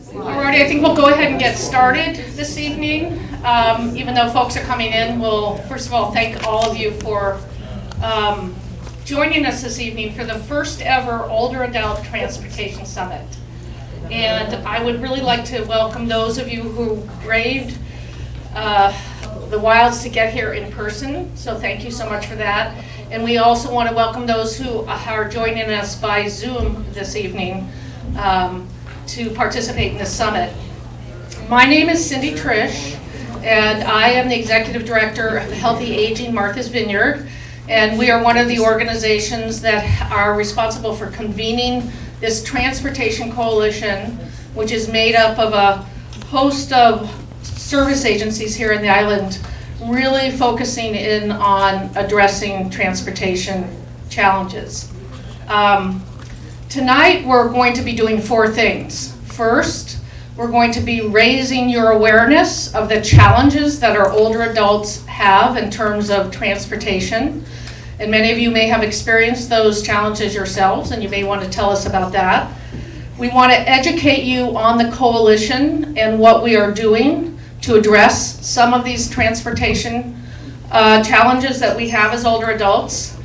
Alrighty, I think we'll go ahead and get started this evening. Even though folks are coming in, we'll first of all thank all of you for joining us this evening for the first ever Older Adult Transportation Summit. And I would really like to welcome those of you who braved the wilds to get here in person, so thank you so much for that. And we also want to welcome those who are joining us by Zoom this evening to participate in this summit. My name is Cindy Trish, and I am the Executive Director of Healthy Aging Martha's Vineyard, and we are one of the organizations that are responsible for convening this transportation coalition, which is made up of a host of service agencies here in the island, really focusing in on addressing transportation challenges. Tonight, we're going to be doing four things. First, we're going to be raising your awareness of the challenges that our older adults have in terms of transportation. And many of you may have experienced those challenges yourselves, and you may want to tell us about that. We want to educate you on the coalition and what we are doing to address some of these transportation challenges that we have as older adults.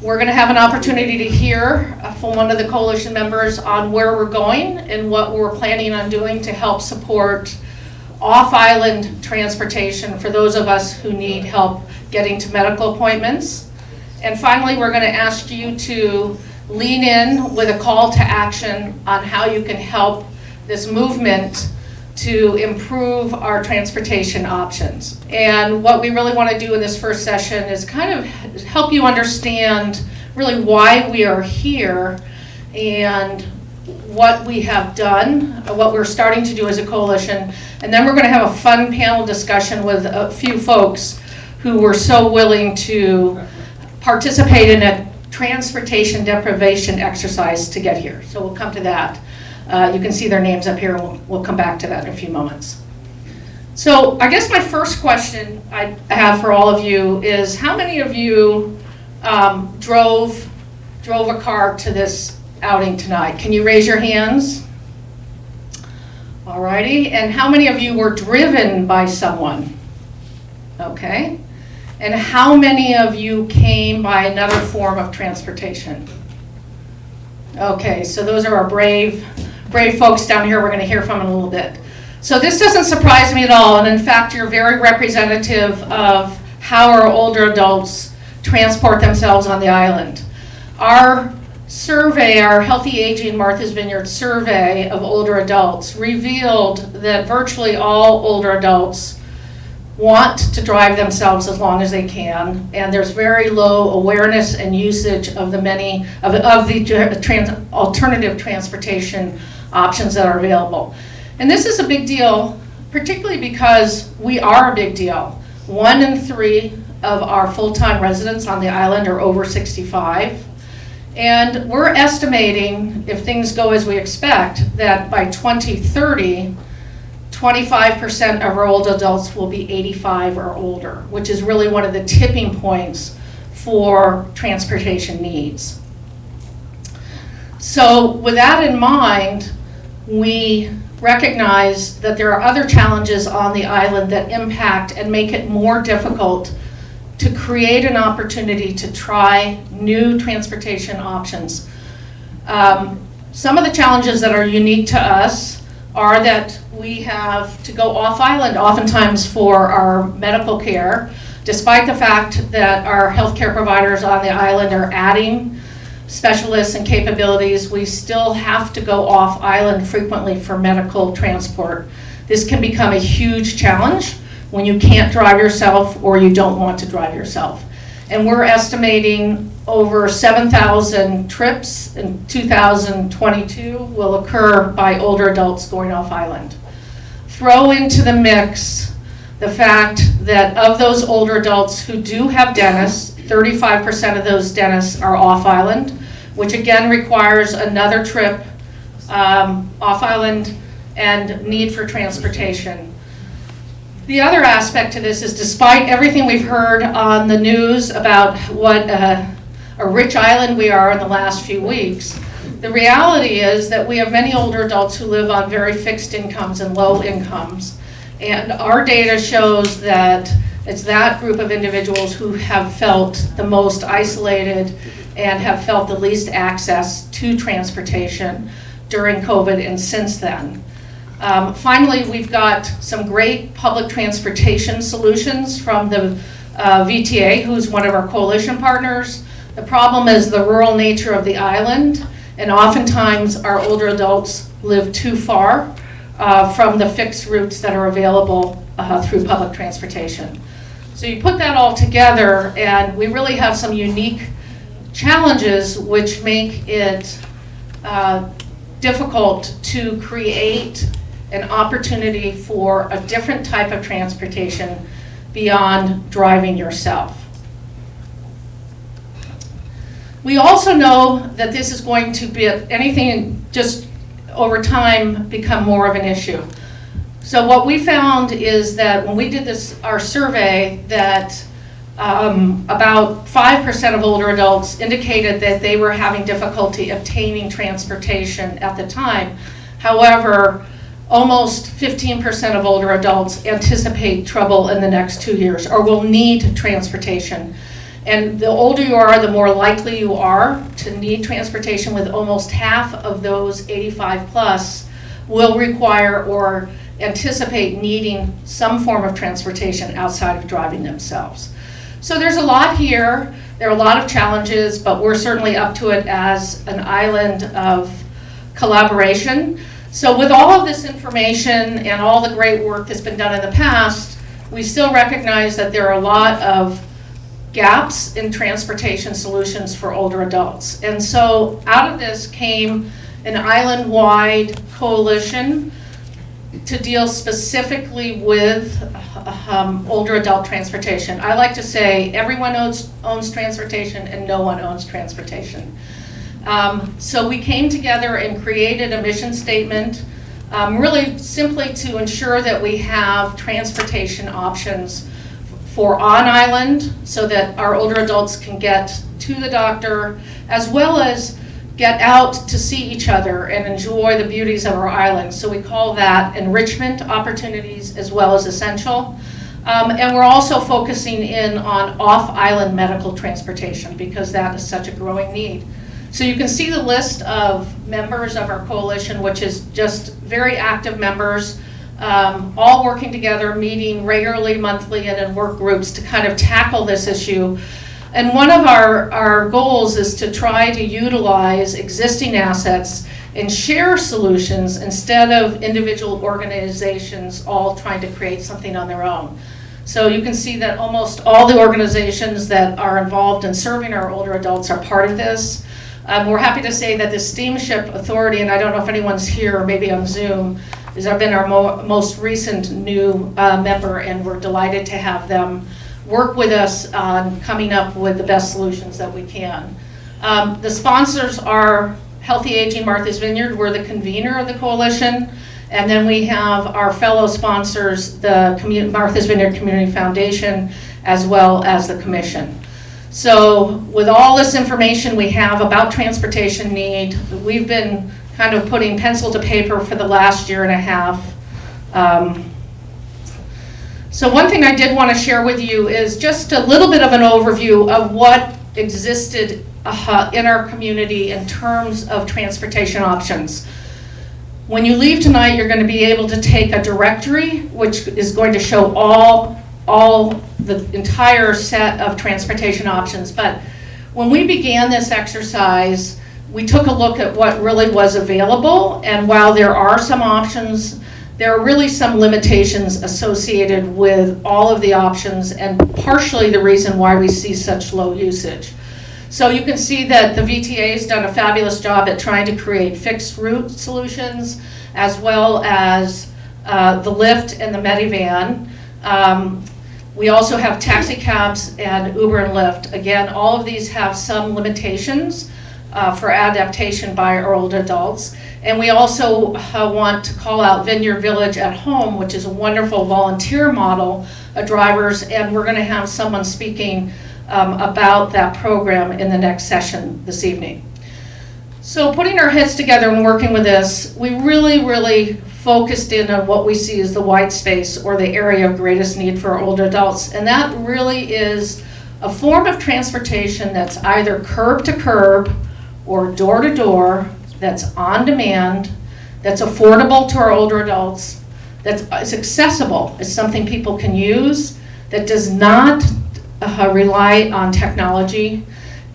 We're going to have an opportunity to hear from one of the coalition members on where we're going and what we're planning on doing to help support off-island transportation for those of us who need help getting to medical appointments. And finally, we're going to ask you to lean in with a call to action on how you can help this movement to improve our transportation options. And what we really want to do in this first session is kind of help you understand really why we are here and what we have done, what we're starting to do as a coalition. And then we're going to have a fun panel discussion with a few folks who were so willing to participate in a transportation deprivation exercise to get here. So we'll come to that. You can see their names up here, and we'll come back to that in a few moments. So I guess my first question I have for all of you is, how many of you drove a car to this outing tonight? Can you raise your hands? Alrighty, and how many of you were driven by someone? Okay, and how many of you came by another form of transportation? Okay, so those are our brave folks down here. We're going to hear from in a little bit. So this doesn't surprise me at all, and in fact, you're very representative of how our older adults transport themselves on the island. Our survey, our Healthy Aging Martha's Vineyard survey of older adults, revealed that virtually all older adults want to drive themselves as long as they can, and there's very low awareness and usage of the many of the alternative transportation options that are available. And this is a big deal, particularly because we are a big deal. 1 in 3 of our full-time residents on the island are over 65, and we're estimating, if things go as we expect, that by 2030, 25% of our older adults will be 85 or older, which is really one of the tipping points for transportation needs. So with that in mind, we recognize that there are other challenges on the island that impact and make it more difficult to create an opportunity to try new transportation options. Some of the challenges that are unique to us are that we have to go off-island oftentimes for our medical care, despite the fact that our healthcare providers on the island are adding specialists and capabilities. We still have to go off-island frequently for medical transport. This can become a huge challenge when you can't drive yourself or you don't want to drive yourself. And we're estimating over 7,000 trips in 2022 will occur by older adults going off-island. Throw into the mix the fact that of those older adults who do have dentists, 35% of those dentists are off-island, which again requires another trip off-island and need for transportation. The other aspect to this is, despite everything we've heard on the news about what a rich island we are in the last few weeks, the reality is that we have many older adults who live on very fixed incomes and low incomes. And our data shows that it's that group of individuals who have felt the most isolated and have felt the least access to transportation during COVID and since then. Finally, we've got some great public transportation solutions from the VTA, who's one of our coalition partners. The problem is the rural nature of the island, and oftentimes our older adults live too far from the fixed routes that are available through public transportation. So you put that all together, and we really have some unique challenges which make it difficult to create an opportunity for a different type of transportation beyond driving yourself. We also know that this is going to be, anything just over time, become more of an issue. So what we found is that when we did our survey, that about 5% of older adults indicated that they were having difficulty obtaining transportation at the time. However, almost 15% of older adults anticipate trouble in the next 2 years or will need transportation. And the older you are, the more likely you are to need transportation, with almost half of those 85 plus will require or anticipate needing some form of transportation outside of driving themselves. So there's a lot here. There are a lot of challenges, but we're certainly up to it as an island of collaboration. So with all of this information and all the great work that's been done in the past, we still recognize that there are a lot of gaps in transportation solutions for older adults. And so out of this came an island-wide coalition to deal specifically with older adult transportation. I like to say everyone owns transportation and no one owns transportation. So we came together and created a mission statement, really simply to ensure that we have transportation options for on island, so that our older adults can get to the doctor, as well as get out to see each other and enjoy the beauties of our island. So we call that enrichment opportunities as well as essential. And we're also focusing in on off-island medical transportation, because that is such a growing need. So you can see the list of members of our coalition, which is just very active members, all working together, meeting regularly, monthly, and in work groups to kind of tackle this issue. And one of our goals is to try to utilize existing assets and share solutions instead of individual organizations all trying to create something on their own. So you can see that almost all the organizations that are involved in serving our older adults are part of this. We're happy to say that the Steamship Authority, and I don't know if anyone's here or maybe on Zoom, has been our most recent new member, and we're delighted to have them work with us on coming up with the best solutions that we can. The sponsors are Healthy Aging Martha's Vineyard. We're the convener of the coalition. And then we have our fellow sponsors, the Martha's Vineyard Community Foundation, as well as the Commission. So with all this information we have about transportation need, we've been kind of putting pencil to paper for the last year and a half. So one thing I did want to share with you is just a little bit of an overview of what existed in our community in terms of transportation options. When you leave tonight, you're going to be able to take a directory, which is going to show all the entire set of transportation options. But when we began this exercise, we took a look at what really was available, and while there are some options, there are really some limitations associated with all of the options, and partially the reason why we see such low usage. So you can see that the VTA has done a fabulous job at trying to create fixed route solutions, as well as the Lyft and the Medivan. We also have taxi cabs and Uber and Lyft. Again, all of these have some limitations for adaptation by our older adults. And we also want to call out Vineyard Village at Home, which is a wonderful volunteer model of drivers, and we're going to have someone speaking about that program in the next session this evening. So putting our heads together and working with this, we really focused in on what we see as the white space or the area of greatest need for our older adults. And that really is a form of transportation that's either curb to curb or door to door, that's on demand, that's affordable to our older adults, that's accessible, it's something people can use, that does not rely on technology,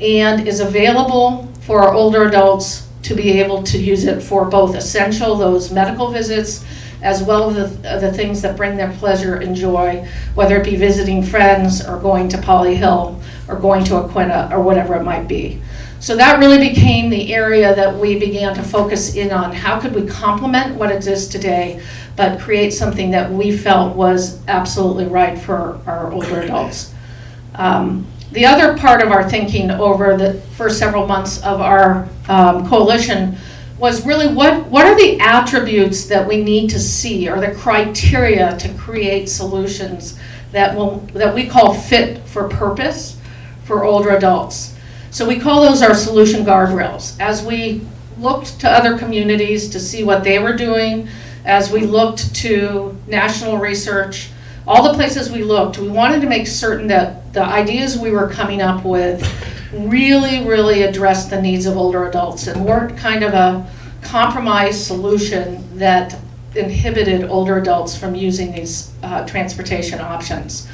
and is available for our older adults to be able to use it for both essential, those medical visits, as well as the things that bring them pleasure and joy, whether it be visiting friends or going to Poly Hill or going to Aquinnah or whatever it might be. So that really became the area that we began to focus in on. How could we complement what exists today, but create something that we felt was absolutely right for our older adults? The other part of our thinking over the first several months of our coalition was really what are the attributes that we need to see, or the criteria to create solutions that we call fit for purpose for older adults. So we call those our solution guardrails. As we looked to other communities to see what they were doing, as we looked to national research, all the places we looked, we wanted to make certain that the ideas we were coming up with really addressed the needs of older adults and weren't kind of a compromise solution that inhibited older adults from using these transportation options.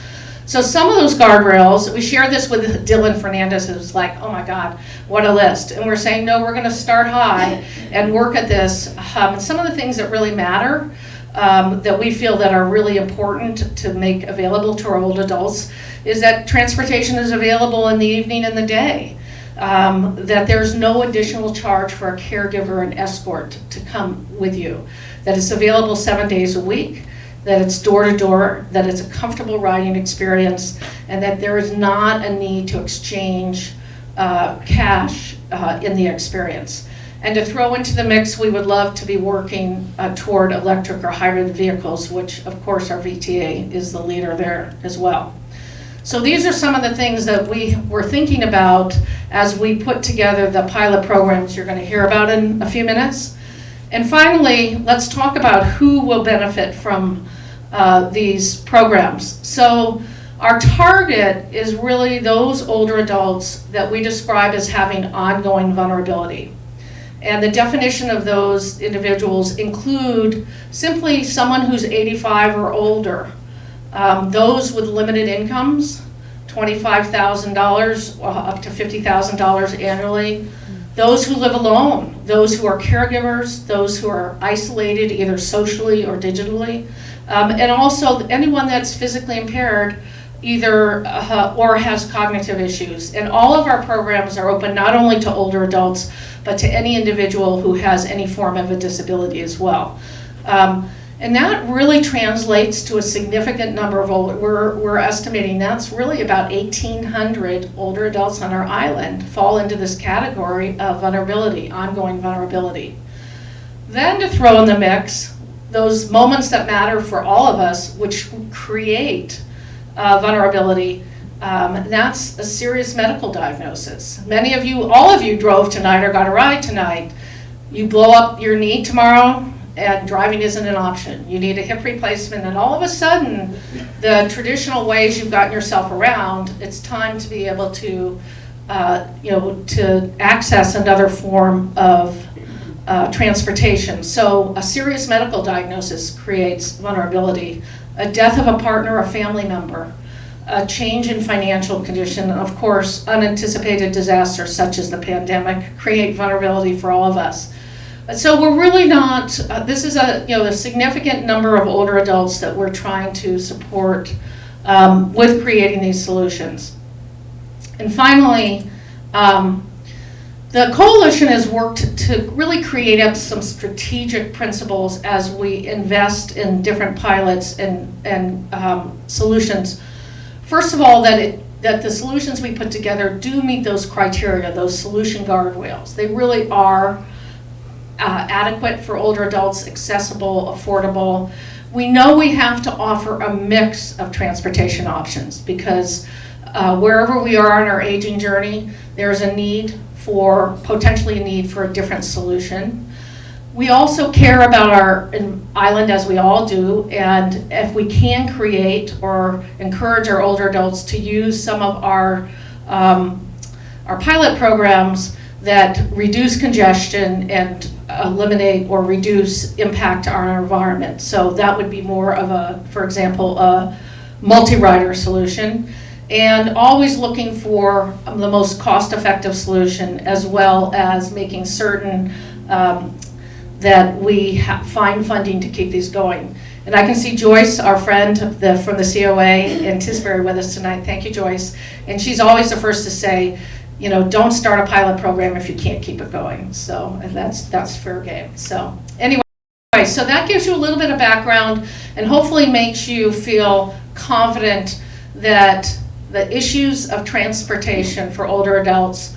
So some of those guardrails, we shared this with Dylan Fernandez, who was like, oh my God, what a list. And we're saying, no, we're gonna start high and work at this. And some of the things that really matter, that we feel that are really important to make available to our old adults, is that transportation is available in the evening and the day. That there's no additional charge for a caregiver and escort to come with you. That it's available 7 days a week, that it's door to door, that it's a comfortable riding experience, and that there is not a need to exchange cash in the experience. And to throw into the mix, we would love to be working toward electric or hybrid vehicles, which of course our VTA is the leader there as well. So these are some of the things that we were thinking about as we put together the pilot programs you're going to hear about in a few minutes. And finally, let's talk about who will benefit from these programs. So our target is really those older adults that we describe as having ongoing vulnerability. And the definition of those individuals include simply someone who's 85 or older, those with limited incomes, $25,000 up to $50,000 annually, those who live alone, those who are caregivers, those who are isolated either socially or digitally, and also anyone that's physically impaired either or has cognitive issues. And all of our programs are open not only to older adults, but to any individual who has any form of a disability as well. And that really translates to a significant number of we're estimating that's really about 1,800 older adults on our island fall into this category of vulnerability, ongoing vulnerability. Then to throw in the mix, those moments that matter for all of us, which create vulnerability, that's a serious medical diagnosis. Many of you, all of you drove tonight or got a ride tonight. You blow up your knee tomorrow, and driving isn't an option. You need a hip replacement, and all of a sudden, the traditional ways you've gotten yourself around, it's time to be able to, to access another form of transportation. So a serious medical diagnosis creates vulnerability. A death of a partner or family member, a change in financial condition, and of course, unanticipated disasters such as the pandemic create vulnerability for all of us. So we're really not, this is a significant number of older adults that we're trying to support with creating these solutions. And finally, the coalition has worked to really create up some strategic principles as we invest in different pilots and solutions. First of all, that the solutions we put together do meet those criteria, those solution guardrails. They really are adequate for older adults, accessible, affordable. We know we have to offer a mix of transportation options because wherever we are on our aging journey, there's potentially a need for a different solution. We also care about our island, as we all do, and if we can create or encourage our older adults to use some of our pilot programs that reduce congestion and eliminate or reduce impact on our environment. So that would be more of a, for example, a multi-rider solution, and always looking for the most cost-effective solution, as well as making certain that we find funding to keep these going. And I can see Joyce, our friend from the COA in Tisbury, with us tonight. Thank you, Joyce. And she's always the first to say, you know, don't start a pilot program if you can't keep it going. So, and that's fair game. So anyway, so that gives you a little bit of background and hopefully makes you feel confident that the issues of transportation for older adults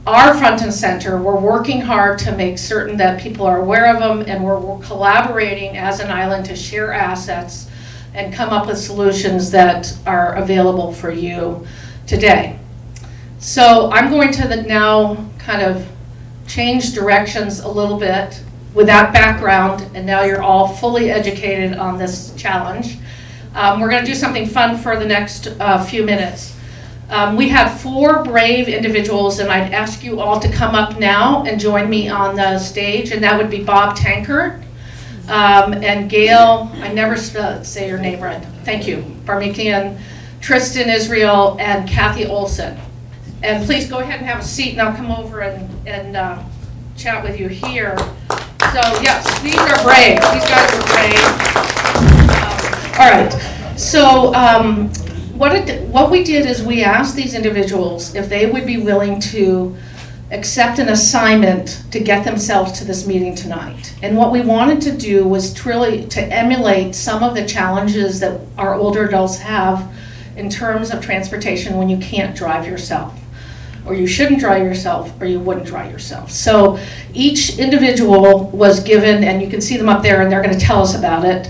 are front and center. We're working hard to make certain that people are aware of them, and we're collaborating as an island to share assets and come up with solutions that are available for you today. So I'm going to now kind of change directions a little bit with that background, and now you're all fully educated on this challenge. We're going to do something fun for the next few minutes. We have 4 brave individuals, and I'd ask you all to come up now and join me on the stage, and that would be Bob Tankert and Gail, I never say your name right, thank you, Barmikian, Tristan Israel, and Kathy Olson. And please go ahead and have a seat, and I'll come over and chat with you here. So yes, these are brave. These guys are brave. All right. So what we did is we asked these individuals if they would be willing to accept an assignment to get themselves to this meeting tonight. And what we wanted to do was truly to emulate some of the challenges that our older adults have in terms of transportation when you can't drive yourself, or you shouldn't drive yourself, or you wouldn't drive yourself. So each individual was given, and you can see them up there, and they're going to tell us about it,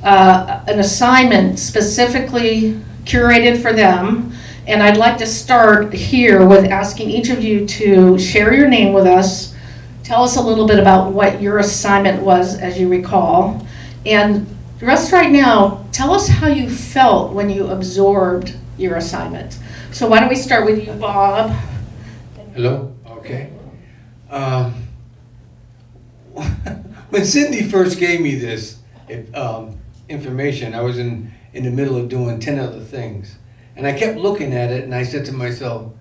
an assignment specifically curated for them. And I'd like to start here with asking each of you to share your name with us, tell us a little bit about what your assignment was, as you recall, and just right now, tell us how you felt when you absorbed your assignment. So why don't we start with you, Bob? Hello? Okay. When Cindy first gave me this information, I was in the middle of doing 10 other things. And I kept looking at it, and I said to myself,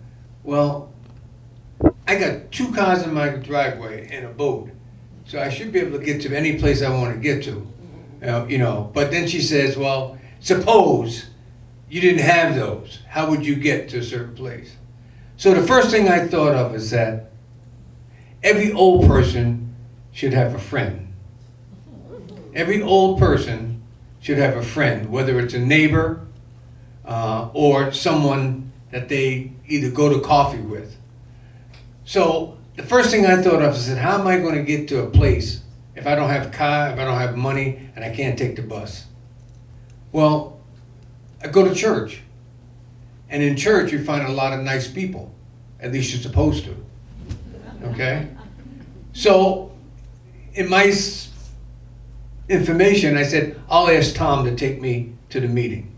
well, I got 2 cars in my driveway and a boat, so I should be able to get to any place I want to get to. You know, but then she says, well, suppose you didn't have those. How would you get to a certain place? So the first thing I thought of is that every old person should have a friend. Every old person should have a friend, whether it's a neighbor or someone that they either go to coffee with. So the first thing I thought of is that how am I going to get to a place if I don't have a car, if I don't have money, and I can't take the bus? Well, I go to church. And in church, you find a lot of nice people. At least you're supposed to. Okay? So, in my information, I said, I'll ask Tom to take me to the meeting.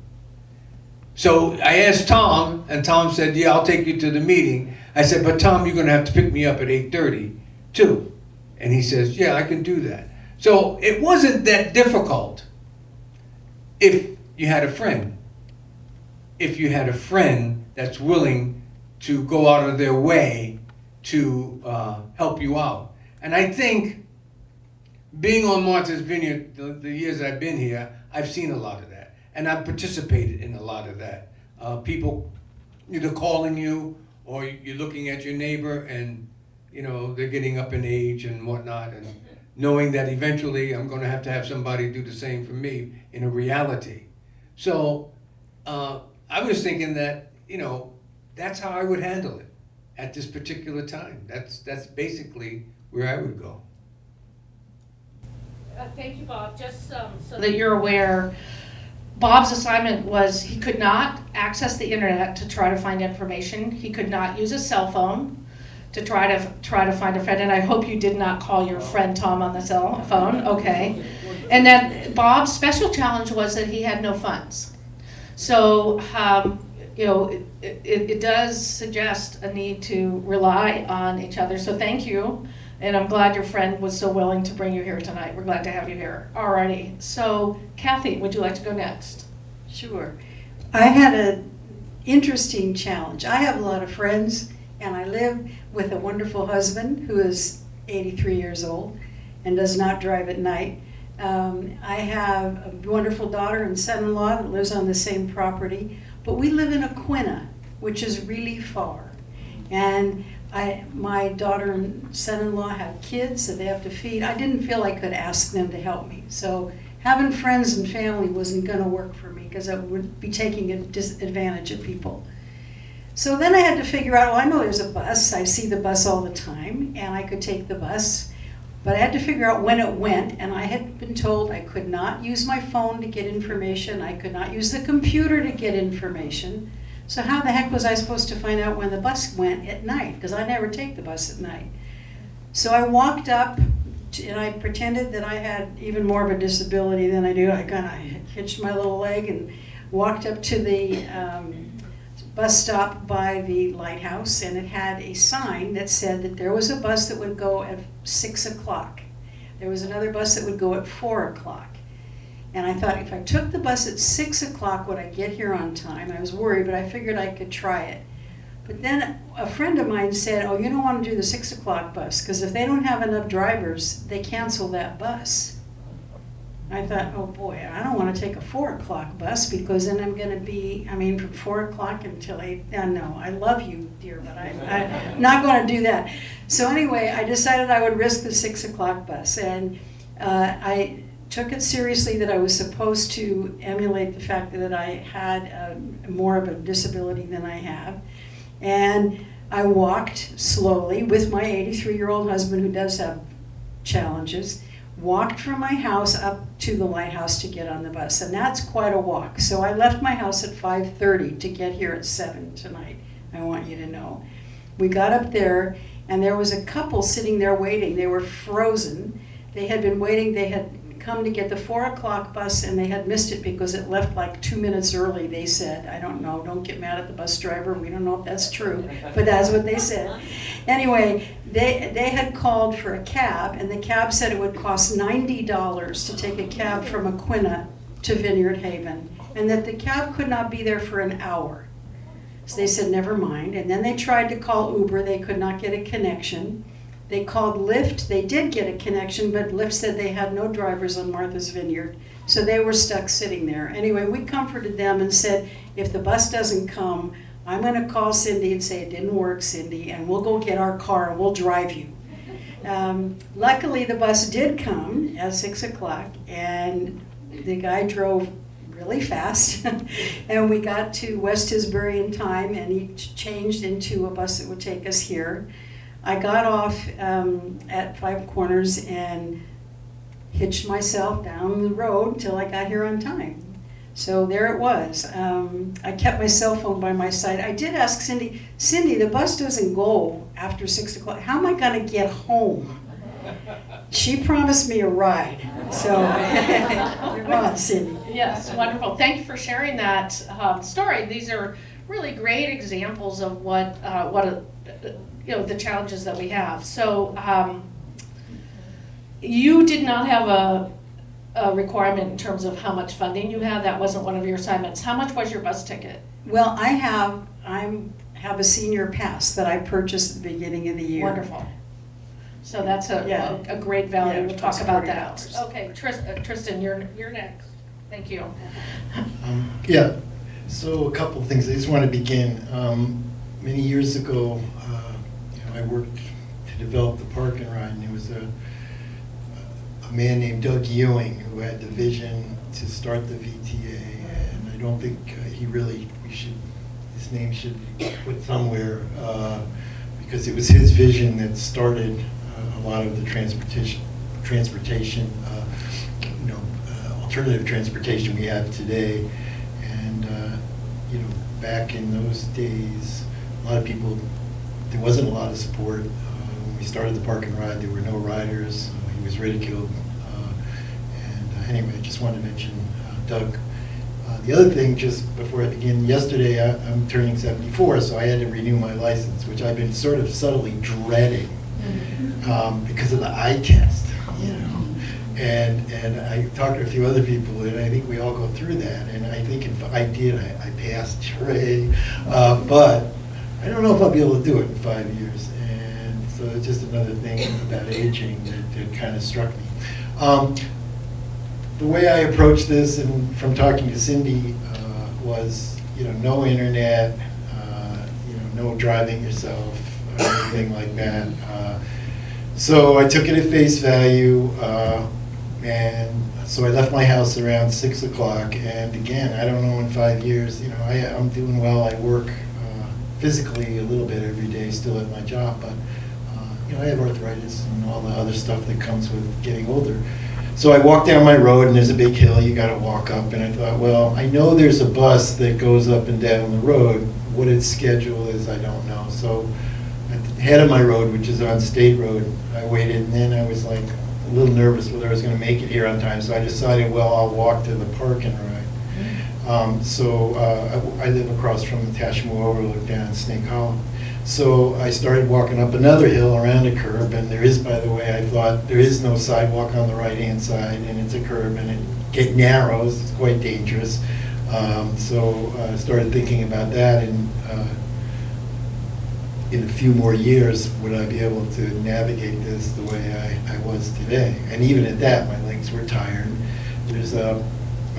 So I asked Tom, and Tom said, yeah, I'll take you to the meeting. I said, but Tom, you're going to have to pick me up at 8:30 too. And he says, yeah, I can do that. So it wasn't that difficult if you had a friend. If you had a friend that's willing to go out of their way to help you out. And I think being on Martha's Vineyard, the years I've been here, I've seen a lot of that. And I've participated in a lot of that. People either calling you or you're looking at your neighbor and you know, they're getting up in age and whatnot, and knowing that eventually I'm going to have somebody do the same for me in a reality. So I was thinking that, you know, that's how I would handle it at this particular time. That's basically where I would go. Thank you, Bob. Just so that you're aware, Bob's assignment was he could not access the internet to try to find information. He could not use a cell phone to try to find a friend. And I hope you did not call your friend Tom on the cell phone. Okay. And then Bob's special challenge was that he had no funds. So it does suggest a need to rely on each other. So thank you. And I'm glad your friend was so willing to bring you here tonight. We're glad to have you here. Alrighty. So Kathy, would you like to go next? Sure. I had an interesting challenge. I have a lot of friends, and I live with a wonderful husband who is 83 years old and does not drive at night. I have a wonderful daughter and son-in-law that lives on the same property, but we live in Aquinnah, which is really far. And my daughter and son-in-law have kids that they have to feed. I didn't feel I could ask them to help me. So having friends and family wasn't going to work for me because I would be taking advantage of people. So then I had to figure out, well, I know there's a bus. I see the bus all the time, and I could take the bus. But I had to figure out when it went, and I had been told I could not use my phone to get information. I could not use the computer to get information. So how the heck was I supposed to find out when the bus went at night? Because I never take the bus at night. So I walked up, and I pretended that I had even more of a disability than I do. I kind of hitched my little leg and walked up to the bus stop by the lighthouse, and it had a sign that said that there was a bus that would go at 6 o'clock. There was another bus that would go at 4 o'clock. And I thought, if I took the bus at 6 o'clock, would I get here on time? I was worried, but I figured I could try it. But then a friend of mine said, oh, you don't want to do the 6 o'clock bus, because if they don't have enough drivers, they cancel that bus. I thought, oh boy, I don't want to take a 4 o'clock bus, because then I'm going to be, from 4 o'clock until 8. No, I love you, dear, but I'm not going to do that. So anyway, I decided I would risk the 6 o'clock bus. And I took it seriously that I was supposed to emulate the fact that I had more of a disability than I have. And I walked slowly with my 83-year-old husband who does have challenges, walked from my house up to the lighthouse to get on the bus. And that's quite a walk. So I left my house at 5:30 to get here at 7 tonight, I want you to know. We got up there, and there was a couple sitting there waiting. They were frozen. They had been waiting. They had come to get the 4 o'clock bus, and they had missed it because it left like 2 minutes early, they said. I don't know, don't get mad at the bus driver, we don't know if that's true, but that's what they said. Anyway, they had called for a cab, and the cab said it would cost $90 to take a cab from Aquinnah to Vineyard Haven, and that the cab could not be there for an hour. So they said, never mind, and then they tried to call Uber, they could not get a connection. They called Lyft, they did get a connection, but Lyft said they had no drivers on Martha's Vineyard, so they were stuck sitting there. Anyway, we comforted them and said, if the bus doesn't come, I'm going to call Cindy and say, it didn't work, Cindy, and we'll go get our car and we'll drive you. Luckily, the bus did come at 6 o'clock, and the guy drove really fast, and we got to West Tisbury in time, and he changed into a bus that would take us here. I got off at Five Corners and hitched myself down the road till I got here on time. So there it was. I kept my cell phone by my side. I did ask Cindy, the bus doesn't go after 6 o'clock. How am I going to get home? She promised me a ride. So you're on, Cindy. Yes, wonderful. Thank you for sharing that story. These are really great examples of the challenges that we have. So you did not have a requirement in terms of how much funding you had. That wasn't one of your assignments. How much was your bus ticket? Well, I have a senior pass that I purchased at the beginning of the year. Wonderful. So that's a great value. Yeah, We'll talk about that. $40. Okay, Tristan, you're next. Thank you. So a couple of things. I just want to begin. Many years ago, I worked to develop the park and ride, and there was a man named Doug Ewing who had the vision to start the VTA, and I don't think his name should be put somewhere, because it was his vision that started a lot of the transportation alternative transportation we have today. And, back in those days, a lot of people, there wasn't a lot of support. When we started the Park and Ride, there were no riders. He was ridiculed. Anyway, I just wanted to mention Doug. The other thing, just before I begin, yesterday I'm turning 74, so I had to renew my license, which I've been sort of subtly dreading because of the eye test, And I talked to a few other people, and I think we all go through that. And I think if I did, I passed, hooray. But I don't know if I'll be able to do it in 5 years. And so it's just another thing about aging that kind of struck me. The way I approached this, and from talking to Cindy, was no internet, no driving yourself, or anything like that. So I took it at face value, and so I left my house around 6 o'clock. And again, I don't know in 5 years. I'm doing well. I work physically a little bit every day, still at my job, but I have arthritis and all the other stuff that comes with getting older. So I walked down my road, and there's a big hill you got to walk up, and I thought, well, I know there's a bus that goes up and down the road. What its schedule is, I don't know. So at the head of my road, which is on State Road, I waited, and then I was like a little nervous whether I was going to make it here on time. So I decided, well, I'll walk to the Park and Ride. So I live across from the Tashimo Overlook down in Snake Hollow. So I started walking up another hill around a curb, and there is, by the way, I thought there is no sidewalk on the right-hand side, and it's a curb, and it narrows, it's quite dangerous. So I started thinking about that, and in a few more years, would I be able to navigate this the way I was today? And even at that, my legs were tired. There's a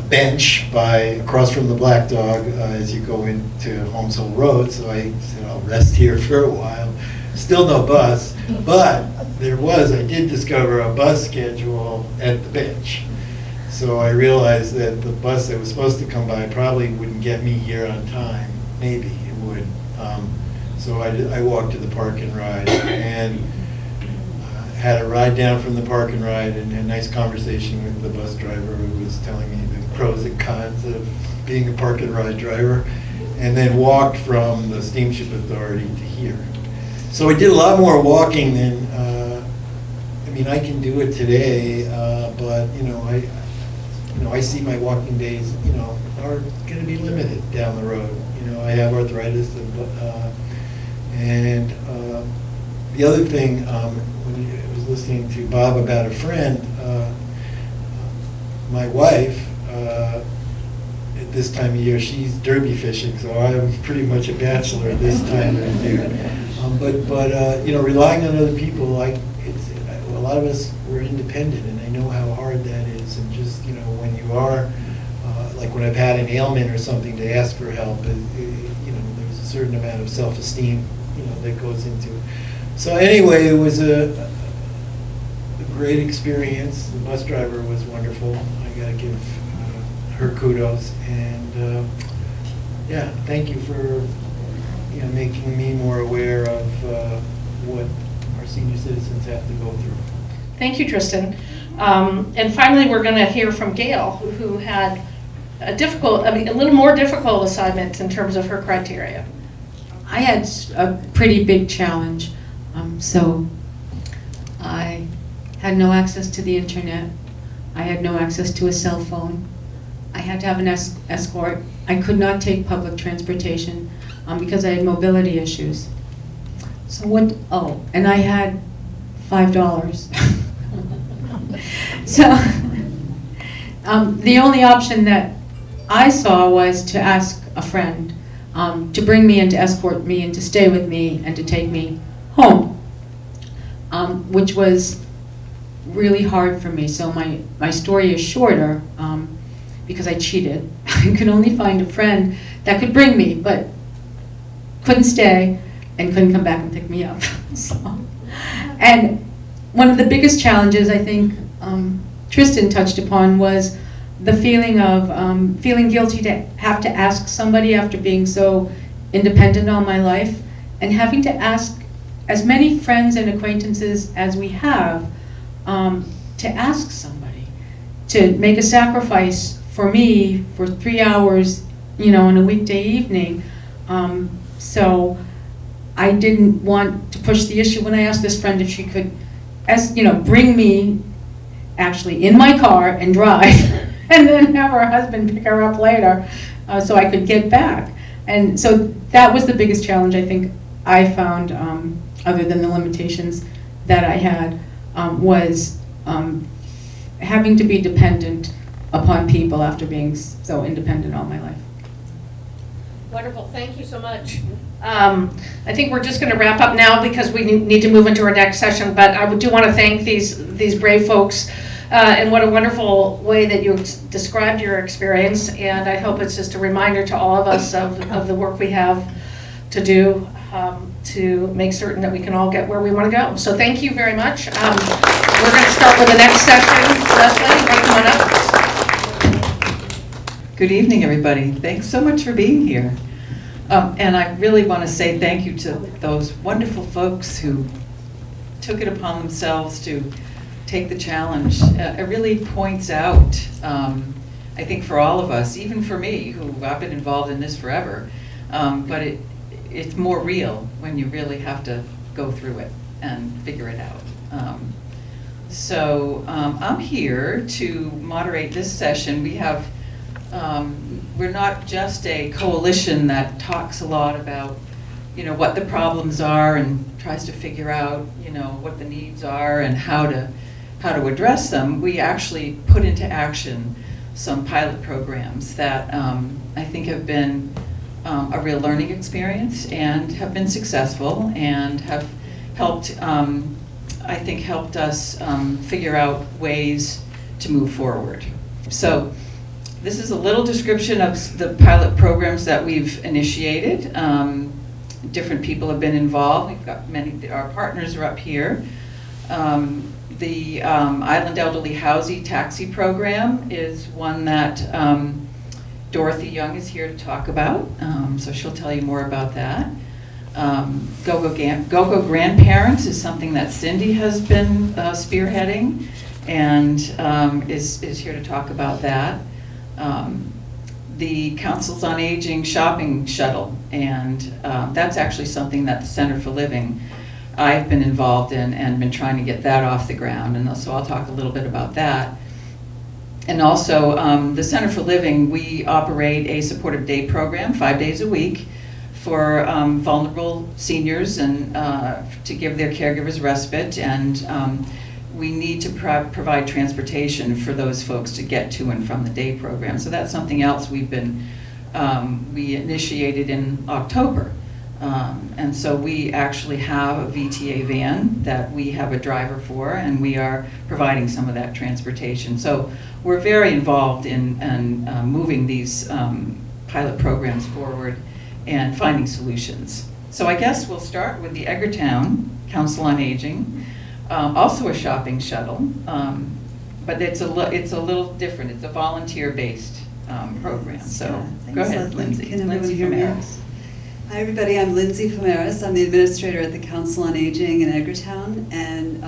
bench across from the Black Dog as you go into Holmes Hill Road, so I said I'll rest here for a while. Still no bus, but I did discover a bus schedule at the bench. So I realized that the bus that was supposed to come by probably wouldn't get me here on time. Maybe it would. So I walked to the Park and Ride, and had a ride down from the Park and Ride, and a nice conversation with the bus driver who was telling me the pros and cons of being a Park and Ride driver, and then walked from the Steamship Authority to here. So I did a lot more walking than, I can do it today, but I see my walking days, are going to be limited down the road. I have arthritis, and the other thing, when I was listening to Bob about a friend, my wife, at this time of year, she's derby fishing, so I'm pretty much a bachelor at this time of year. But relying on other people, a lot of us were independent, and I know how hard that is. And just when you are, like when I've had an ailment or something, to ask for help, there's a certain amount of self-esteem, that goes into it. So anyway, it was a great experience. The bus driver was wonderful. I got to give her kudos, and thank you for making me more aware of what our senior citizens have to go through. Thank you, Tristan. And finally, we're going to hear from Gail, who had a little more difficult assignment in terms of her criteria. I had a pretty big challenge. So I had no access to the internet. I had no access to a cell phone. I had to have an escort. I could not take public transportation because I had mobility issues. So and I had $5. So the only option that I saw was to ask a friend to bring me and to escort me and to stay with me and to take me home, which was really hard for me. So my story is shorter because I cheated. I could only find a friend that could bring me, but couldn't stay and couldn't come back and pick me up. And one of the biggest challenges I think Tristan touched upon was the feeling of feeling guilty to have to ask somebody after being so independent all my life, and having to ask as many friends and acquaintances as we have to ask somebody to make a sacrifice for me for 3 hours, on a weekday evening. So I didn't want to push the issue when I asked this friend if she could, bring me actually in my car and drive, and then have her husband pick her up later, so I could get back. And so that was the biggest challenge I think I found, other than the limitations that I had, was having to be dependent upon people after being so independent all my life. Wonderful, thank you so much. I think we're just going to wrap up now because we need to move into our next session, but I do want to thank these brave folks, and what a wonderful way that you described your experience, and I hope it's just a reminder to all of us of the work we have to do to make certain that we can all get where we want to go. So thank you very much. We're going to start with the next session. Leslie, you want to come on up? Good evening, everybody. Thanks so much for being here. And I really want to say thank you to those wonderful folks who took it upon themselves to take the challenge. It really points out, I think for all of us, even for me, who I've been involved in this forever, but it's more real when you really have to go through it and figure it out. So I'm here to moderate this session. We have we're not just a coalition that talks a lot about, what the problems are and tries to figure out, what the needs are and how to address them. We actually put into action some pilot programs that I think have been a real learning experience and have been successful and have helped, I think, helped us figure out ways to move forward. So this is a little description of the pilot programs that we've initiated. Different people have been involved. We've got many, our partners are up here. The Island Elderly Housing Taxi Program is one that Dorothy Young is here to talk about, so she'll tell you more about that. Go-Go Grandparents is something that Cindy has been spearheading and is here to talk about that. The Councils on Aging shopping shuttle, and that's actually something that the Center for Living, I've been involved in and been trying to get that off the ground, and so I'll talk a little bit about that. And also, the Center for Living, we operate a supportive day program 5 days a week for vulnerable seniors and to give their caregivers respite, and we need to provide transportation for those folks to get to and from the day program. So that's something else we've been, we initiated in October. And so we actually have a VTA van that we have a driver for, and we are providing some of that transportation. So we're very involved in moving these pilot programs forward and finding solutions. So I guess we'll start with the Edgartown Council on Aging. Also a shopping shuttle, but it's a little different. It's a volunteer-based program. So Thanks, go ahead, Leslie. Lindsay. Can everyone Lindsay hear me? Famaris. Hi, everybody. I'm Lindsay Famaris. I'm the administrator at the Council on Aging in Edgartown, and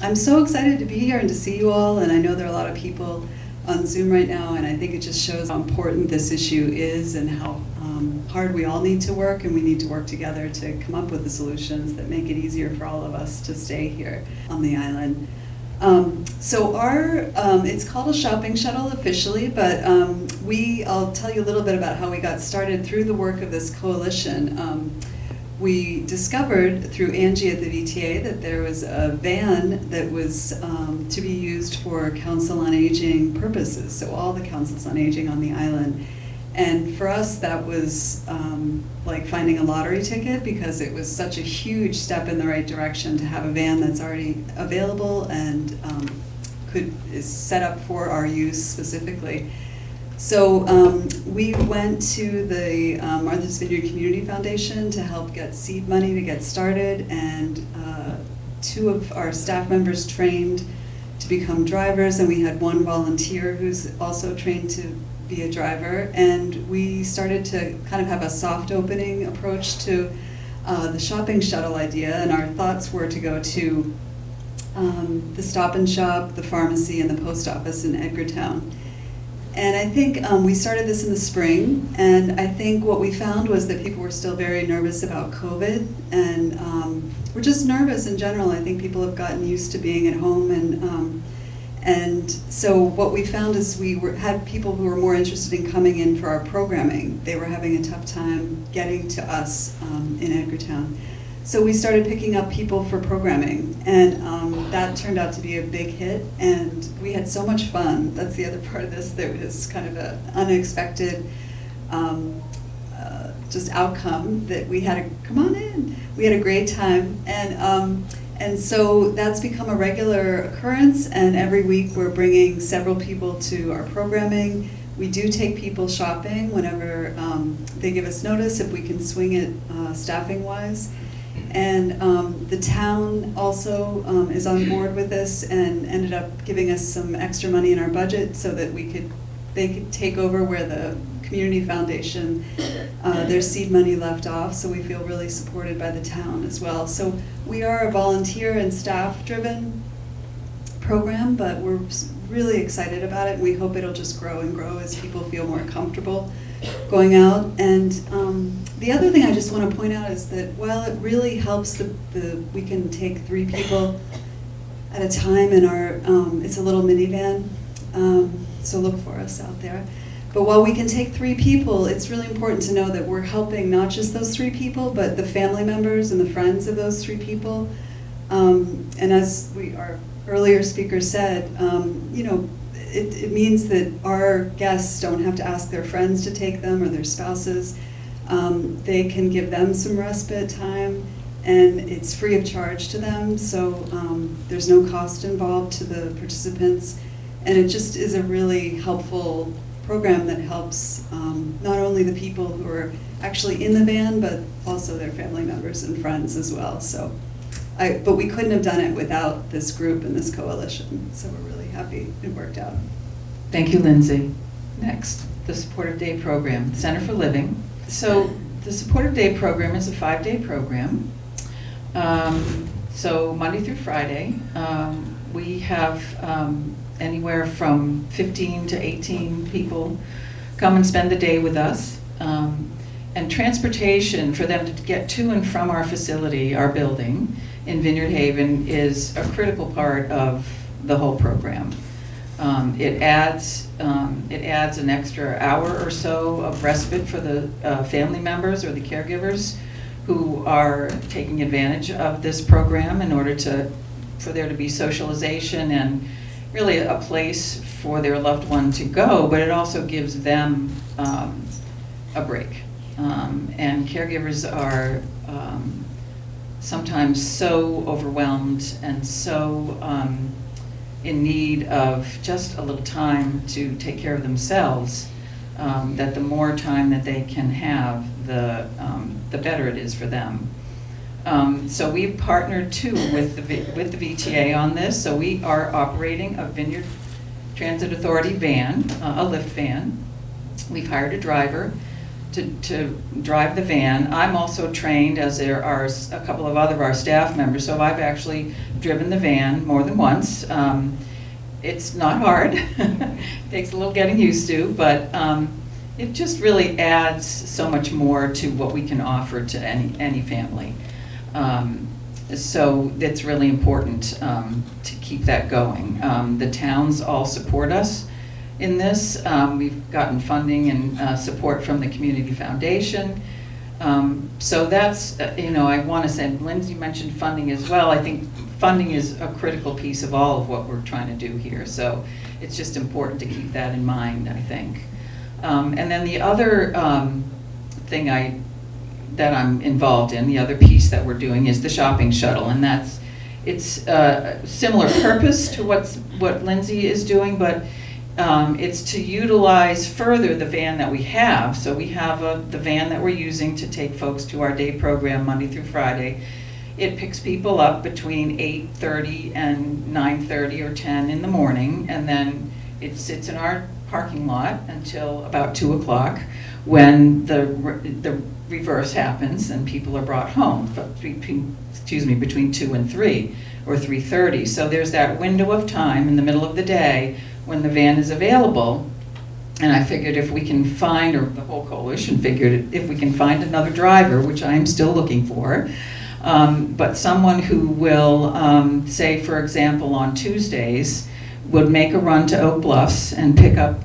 I'm so excited to be here and to see you all. And I know there are a lot of people on Zoom right now, and I think it just shows how important this issue is and how hard we all need to work, and we need to work together to come up with the solutions that make it easier for all of us to stay here on the island. So it's called a shopping shuttle officially, but I'll tell you a little bit about how we got started through the work of this coalition. We discovered through Angie at the VTA that there was a van that was to be used for Council on Aging purposes, so all the councils on aging on the island. And for us, that was like finding a lottery ticket, because it was such a huge step in the right direction to have a van that's already available and is set up for our use specifically. So we went to the Martha's Vineyard Community Foundation to help get seed money to get started, and 2 of our staff members trained to become drivers, and we had 1 volunteer who's also trained to be a driver, and we started to kind of have a soft opening approach to the shopping shuttle idea, and our thoughts were to go to the Stop and Shop, the pharmacy, and the post office in Edgartown. And I think we started this in the spring, and I think what we found was that people were still very nervous about COVID, and we're just nervous in general. I think people have gotten used to being at home, and so what we found is had people who were more interested in coming in for our programming. They were having a tough time getting to us in Edgartown. So we started picking up people for programming, and that turned out to be a big hit, and we had so much fun. That's the other part of this that was kind of an unexpected just outcome, that we had to come on in. We had a great time, and so that's become a regular occurrence, and every week we're bringing several people to our programming. We do take people shopping whenever they give us notice, if we can swing it staffing-wise. And the town also is on board with this and ended up giving us some extra money in our budget so that they could take over where the community foundation, their seed money left off. So we feel really supported by the town as well. So we are a volunteer and staff-driven program, but we're really excited about it. And we hope it'll just grow and grow as people feel more comfortable going out. And the other thing I just want to point out is that while it really helps we can take 3 people at a time in our, it's a little minivan, so look for us out there. But while we can take 3 people, it's really important to know that we're helping not just those 3 people, but the family members and the friends of those 3 people. And as our earlier speaker said, you know, it means that our guests don't have to ask their friends to take them or their spouses. They can give them some respite time, and it's free of charge to them, so there's no cost involved to the participants. And it just is a really helpful program that helps not only the people who are actually in the van, but also their family members and friends as well. So, but we couldn't have done it without this group and this coalition, so we're really happy it worked out. Thank you, Lindsay. Next, the Supportive Day Program, Center for Living. So the Supportive Day Program is a 5-day program. So Monday through Friday, we have anywhere from 15 to 18 people come and spend the day with us. And transportation for them to get to and from our facility, our building in Vineyard Haven, is a critical part of the whole program. It adds an extra hour or so of respite for the family members or the caregivers who are taking advantage of this program in order for there to be socialization and really a place for their loved one to go, but it also gives them a break. And caregivers are sometimes so overwhelmed and so in need of just a little time to take care of themselves, that the more time that they can have, the better it is for them. So we've partnered too with the VTA on this. So we are operating a Vineyard Transit Authority van, a lift van. We've hired a driver to drive the van. I'm also trained, as there are a couple of our staff members, so I've actually driven the van more than once. It's not hard. It takes a little getting used to, but it just really adds so much more to what we can offer to any family. So it's really important to keep that going. The towns all support us in this. We've gotten funding and support from the Community Foundation. So that's, I want to say, Lindsay mentioned funding as well. I think funding is a critical piece of all of what we're trying to do here. So it's just important to keep that in mind, I think. And then the other thing that I'm involved in, the other piece that we're doing, is the shopping shuttle, and it's a similar purpose to what Lindsay is doing, but it's to utilize further the van that we have. So we have the van that we're using to take folks to our day program Monday through Friday. It picks people up between 8:30 and 9:30 or 10 in the morning, and then it sits in our parking lot until about 2 o'clock, when the reverse happens and people are brought home between 2 and 3. or 3:30. So there's that window of time in the middle of the day when the van is available. And I figured if we can find, or the whole coalition figured, if we can find another driver, which I am still looking for, but someone who will, say, for example, on Tuesdays, would make a run to Oak Bluffs and pick up,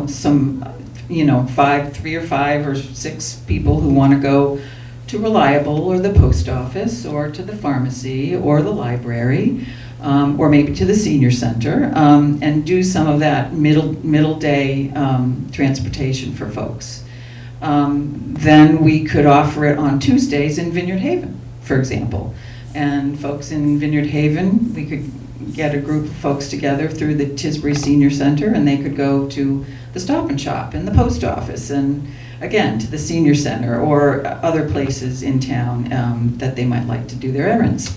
some, 3 or 5 or 6 people who want to go to Reliable or the post office or to the pharmacy or the library, or maybe to the senior center, and do some of that middle day transportation for folks. Then we could offer it on Tuesdays in Vineyard Haven, for example. And folks in Vineyard Haven, we could get a group of folks together through the Tisbury Senior Center, and they could go to the Stop and Shop and the post office, and again, to the senior center or other places in town that they might like to do their errands.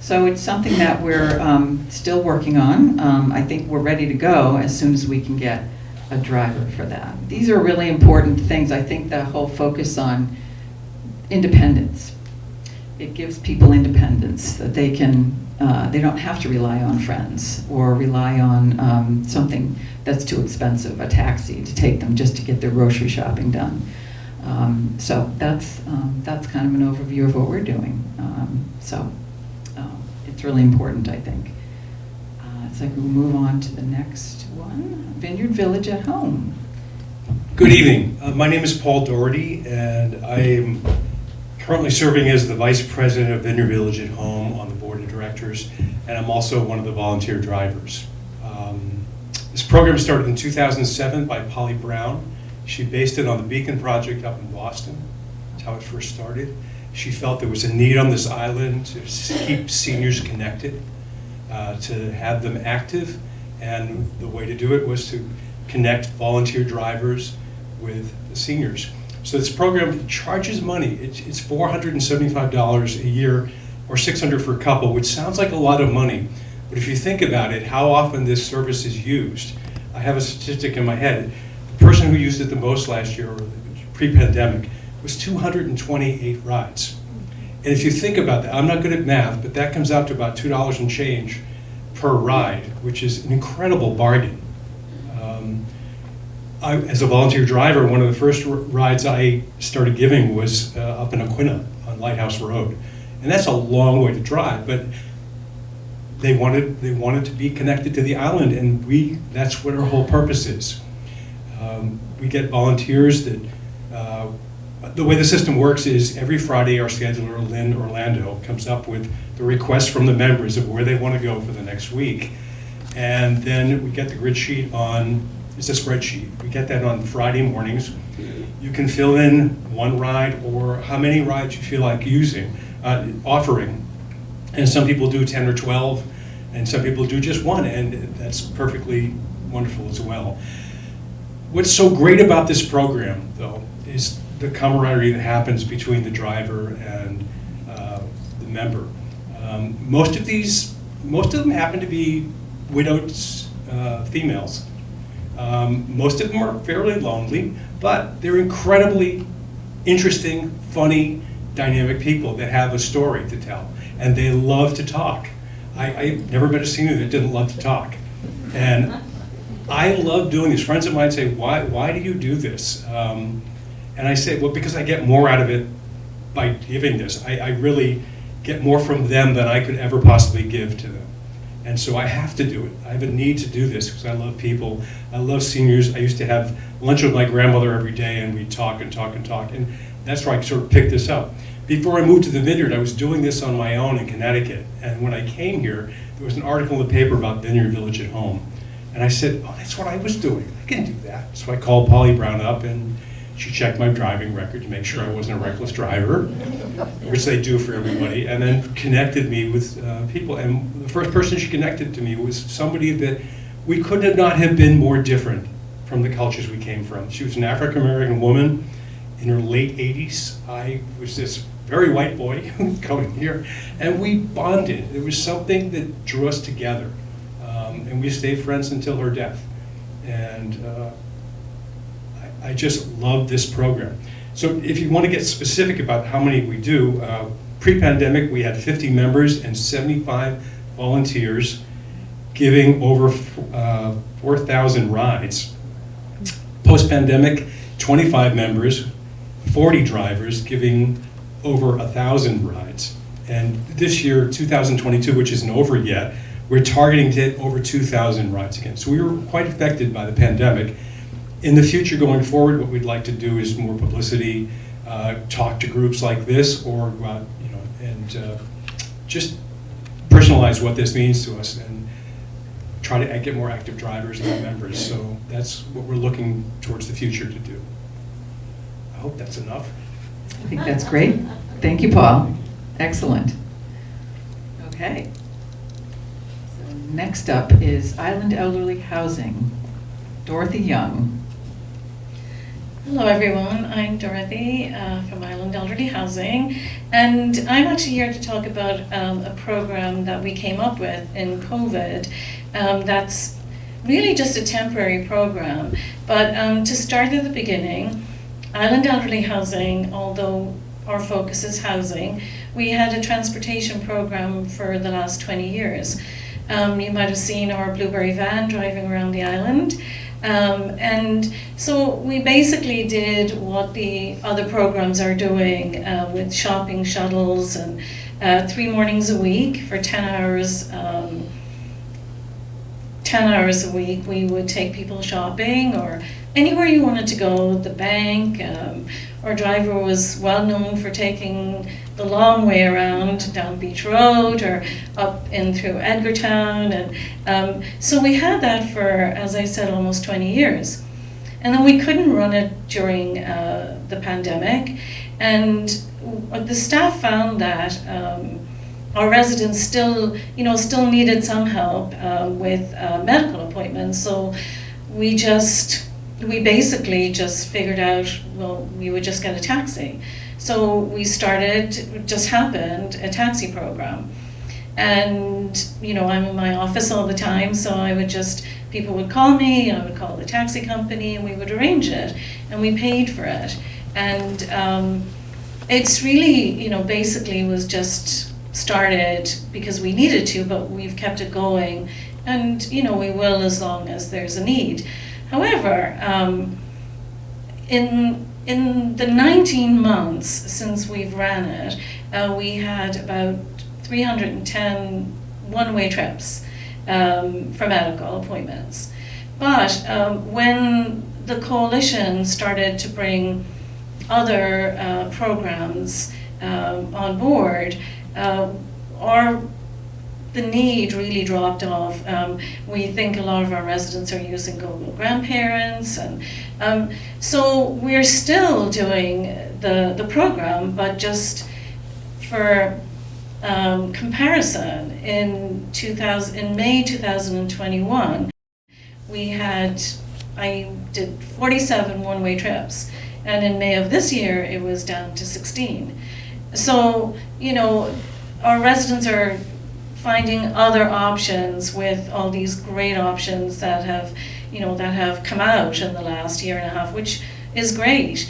So it's something that we're still working on. I think we're ready to go as soon as we can get a driver for that. These are really important things. I think the whole focus on independence. It gives people independence, that they can, they don't have to rely on friends or rely on something that's too expensive, a taxi to take them just to get their grocery shopping done. So that's kind of an overview of what we're doing. It's really important, I think. So we'll move on to the next one, Vineyard Village at Home. Good evening. My name is Paul Doherty, and I am currently serving as the Vice President of Vineyard Village at Home on the Board of Directors, and I'm also one of the volunteer drivers. This program started in 2007 by Polly Brown. She based it on the Beacon Project up in Boston. That's how it first started. She felt there was a need on this island to keep seniors connected, to have them active, and the way to do it was to connect volunteer drivers with the seniors. So this program charges money. It's $475 a year, or $600 for a couple, which sounds like a lot of money. But if you think about it, how often this service is used, I have a statistic in my head. The person who used it the most last year, or pre-pandemic, was 228 rides. And if you think about that, I'm not good at math, but that comes out to about $2 and change per ride, which is an incredible bargain. As a volunteer driver, one of the first rides I started giving was up in Aquina on Lighthouse Road. And that's a long way to drive, but they wanted to be connected to the island, and that's what our whole purpose is. We get volunteers that, the way the system works is every Friday our scheduler, Lynn Orlando, comes up with the requests from the members of where they want to go for the next week. And then we get the grid sheet on, it's a spreadsheet. We get that on Friday mornings. You can fill in one ride or how many rides you feel like offering. And some people do 10 or 12, and some people do just one, and that's perfectly wonderful as well. What's so great about this program, though, is the camaraderie that happens between the driver and the member. Most of them happen to be widowed females. Most of them are fairly lonely, but they're incredibly interesting, funny, dynamic people that have a story to tell, and they love to talk. I've never met a senior that didn't love to talk, and I love doing this. Friends of mine say, why do you do this? And I say, well, because I get more out of it by giving this. I really get more from them than I could ever possibly give to them. And so I have to do it. I have a need to do this because I love people. I love seniors. I used to have lunch with my grandmother every day, and we'd talk and talk and talk. And that's where I sort of picked this up. Before I moved to the Vineyard, I was doing this on my own in Connecticut. And when I came here, there was an article in the paper about Vineyard Village at Home. And I said, oh, that's what I was doing. I can do that. So I called Polly Brown up, and she checked my driving record to make sure I wasn't a reckless driver, which they do for everybody, and then connected me with people. And the first person she connected to me was somebody that we could not have been more different from the cultures we came from. She was an African-American woman in her late 80s. I was this very white boy coming here, and we bonded. There was something that drew us together, and we stayed friends until her death. And I just love this program. So if you want to get specific about how many we do, Pre-pandemic, we had 50 members and 75 volunteers giving over 4,000 rides. Post-pandemic, 25 members, 40 drivers giving over 1,000 rides. And this year, 2022, which isn't over yet, we're targeting to hit over 2,000 rides again. So we were quite affected by the pandemic. In the future going forward, what we'd like to do is more publicity, talk to groups like this, or go out, and just personalize what this means to us and try to get more active drivers and members. So that's what we're looking towards the future to do. I hope that's enough. I think that's great. Thank you, Paul. Excellent. Okay. So next up is Island Elderly Housing. Dorothy Young. Hello everyone, I'm Dorothy from Island Elderly Housing, and I'm actually here to talk about a program that we came up with in COVID that's really just a temporary program. But to start at the beginning, Island Elderly Housing, although our focus is housing, we had a transportation program for the last 20 years. You might have seen our Blueberry van driving around the island. And so we basically did what the other programs are doing with shopping shuttles, and 3 mornings a week for 10 hours. 10 hours a week we would take people shopping or anywhere you wanted to go, the bank. Our driver was well known for taking the long way around down Beach Road or up in through Edgartown. And so we had that for, as I said, almost 20 years. And then we couldn't run it during the pandemic. And the staff found that our residents still needed some help with medical appointments. So we basically just figured out, well, we would just get a taxi. So we started, it just happened, a taxi program. And, I'm in my office all the time, so people would call me, I would call the taxi company, and we would arrange it, and we paid for it. And it's really, basically was just started because we needed to, but we've kept it going, and, we will as long as there's a need. However, in the 19 months since we've ran it, we had about 310 one-way trips for medical appointments. But when the coalition started to bring other programs on board, the need really dropped off. We think a lot of our residents are using GoGo Grandparents, and so we're still doing the program, but just for comparison, in May 2021, I did 47 one-way trips, and in May of this year it was down to 16. So our residents are finding other options with all these great options that have come out in the last year and a half, which is great.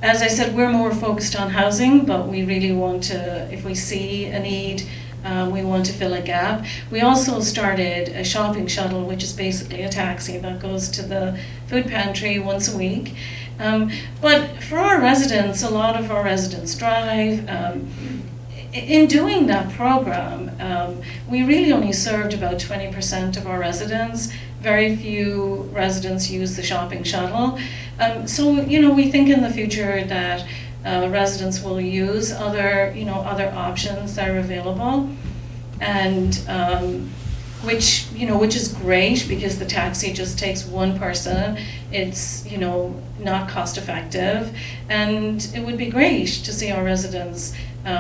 As I said, we're more focused on housing, but we really want to, if we see a need, we want to fill a gap. We also started a shopping shuttle, which is basically a taxi that goes to the food pantry once a week. But for our residents, a lot of our residents drive. In doing that program, we really only served about 20% of our residents. Very few residents use the shopping shuttle. So we think in the future that residents will use other options that are available, and which is great because the taxi just takes one person. It's not cost effective, and it would be great to see our residents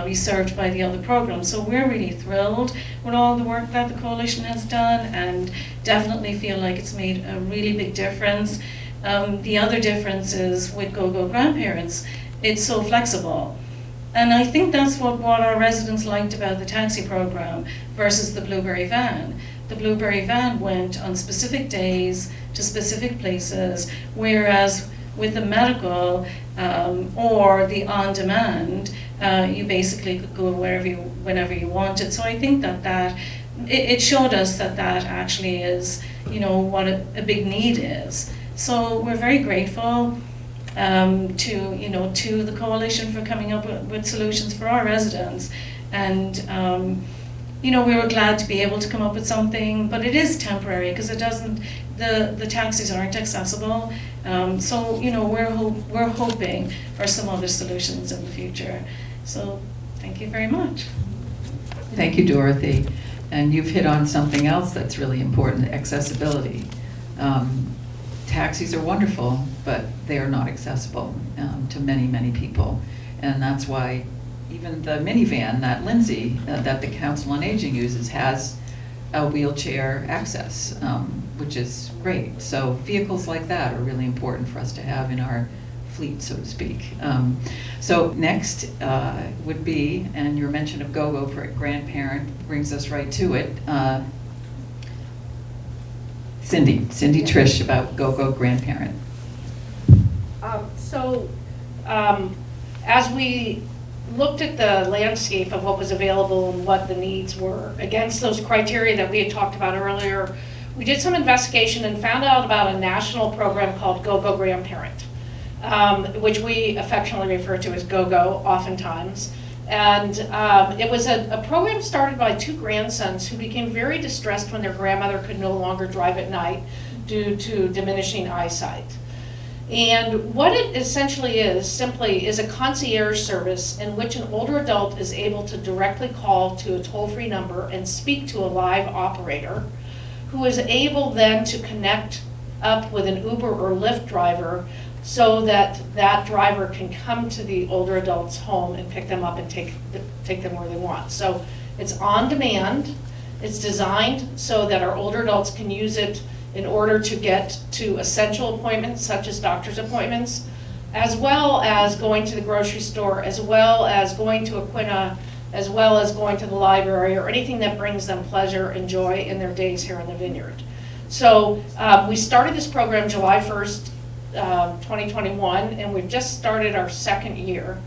be served by the other programs. So we're really thrilled with all the work that the coalition has done, and definitely feel like it's made a really big difference. The other difference is with GoGo Grandparents, it's so flexible. And I think that's what our residents liked about the taxi program versus the Blueberry van. The Blueberry van went on specific days to specific places, whereas with the medical or the on-demand, You basically could go whenever you wanted. So I think that it showed us that actually is, what a big need is. So we're very grateful to the coalition for coming up with solutions for our residents. And we were glad to be able to come up with something, but it is temporary because it doesn't. The taxis aren't accessible. So we're hoping for some other solutions in the future. So thank you very much. Thank you, Dorothy. And you've hit on something else that's really important, accessibility. Taxis are wonderful, but they are not accessible to many, many people. And that's why even the minivan that Lindsay, that the Council on Aging uses, has a wheelchair access, which is great. So vehicles like that are really important for us to have in our fleet, so to speak. So next would be, and your mention of GoGo grandparent brings us right to it. Cindy Trish about GoGo grandparent. As we looked at the landscape of what was available and what the needs were against those criteria that we had talked about earlier, we did some investigation and found out about a national program called GoGo Grandparent, which we affectionately refer to as GoGo oftentimes. And it was a program started by two grandsons who became very distressed when their grandmother could no longer drive at night due to diminishing eyesight. And what it essentially is, simply, is a concierge service in which an older adult is able to directly call to a toll-free number and speak to a live operator who is able then to connect up with an Uber or Lyft driver so that that driver can come to the older adult's home and pick them up and take them where they want. So it's on demand. It's designed so that our older adults can use it in order to get to essential appointments such as doctor's appointments, as well as going to the grocery store, as well as going to Aquinnah, as well as going to the library, or anything that brings them pleasure and joy in their days here in the vineyard. So we started this program July 1st, 2021, and we've just started our second year.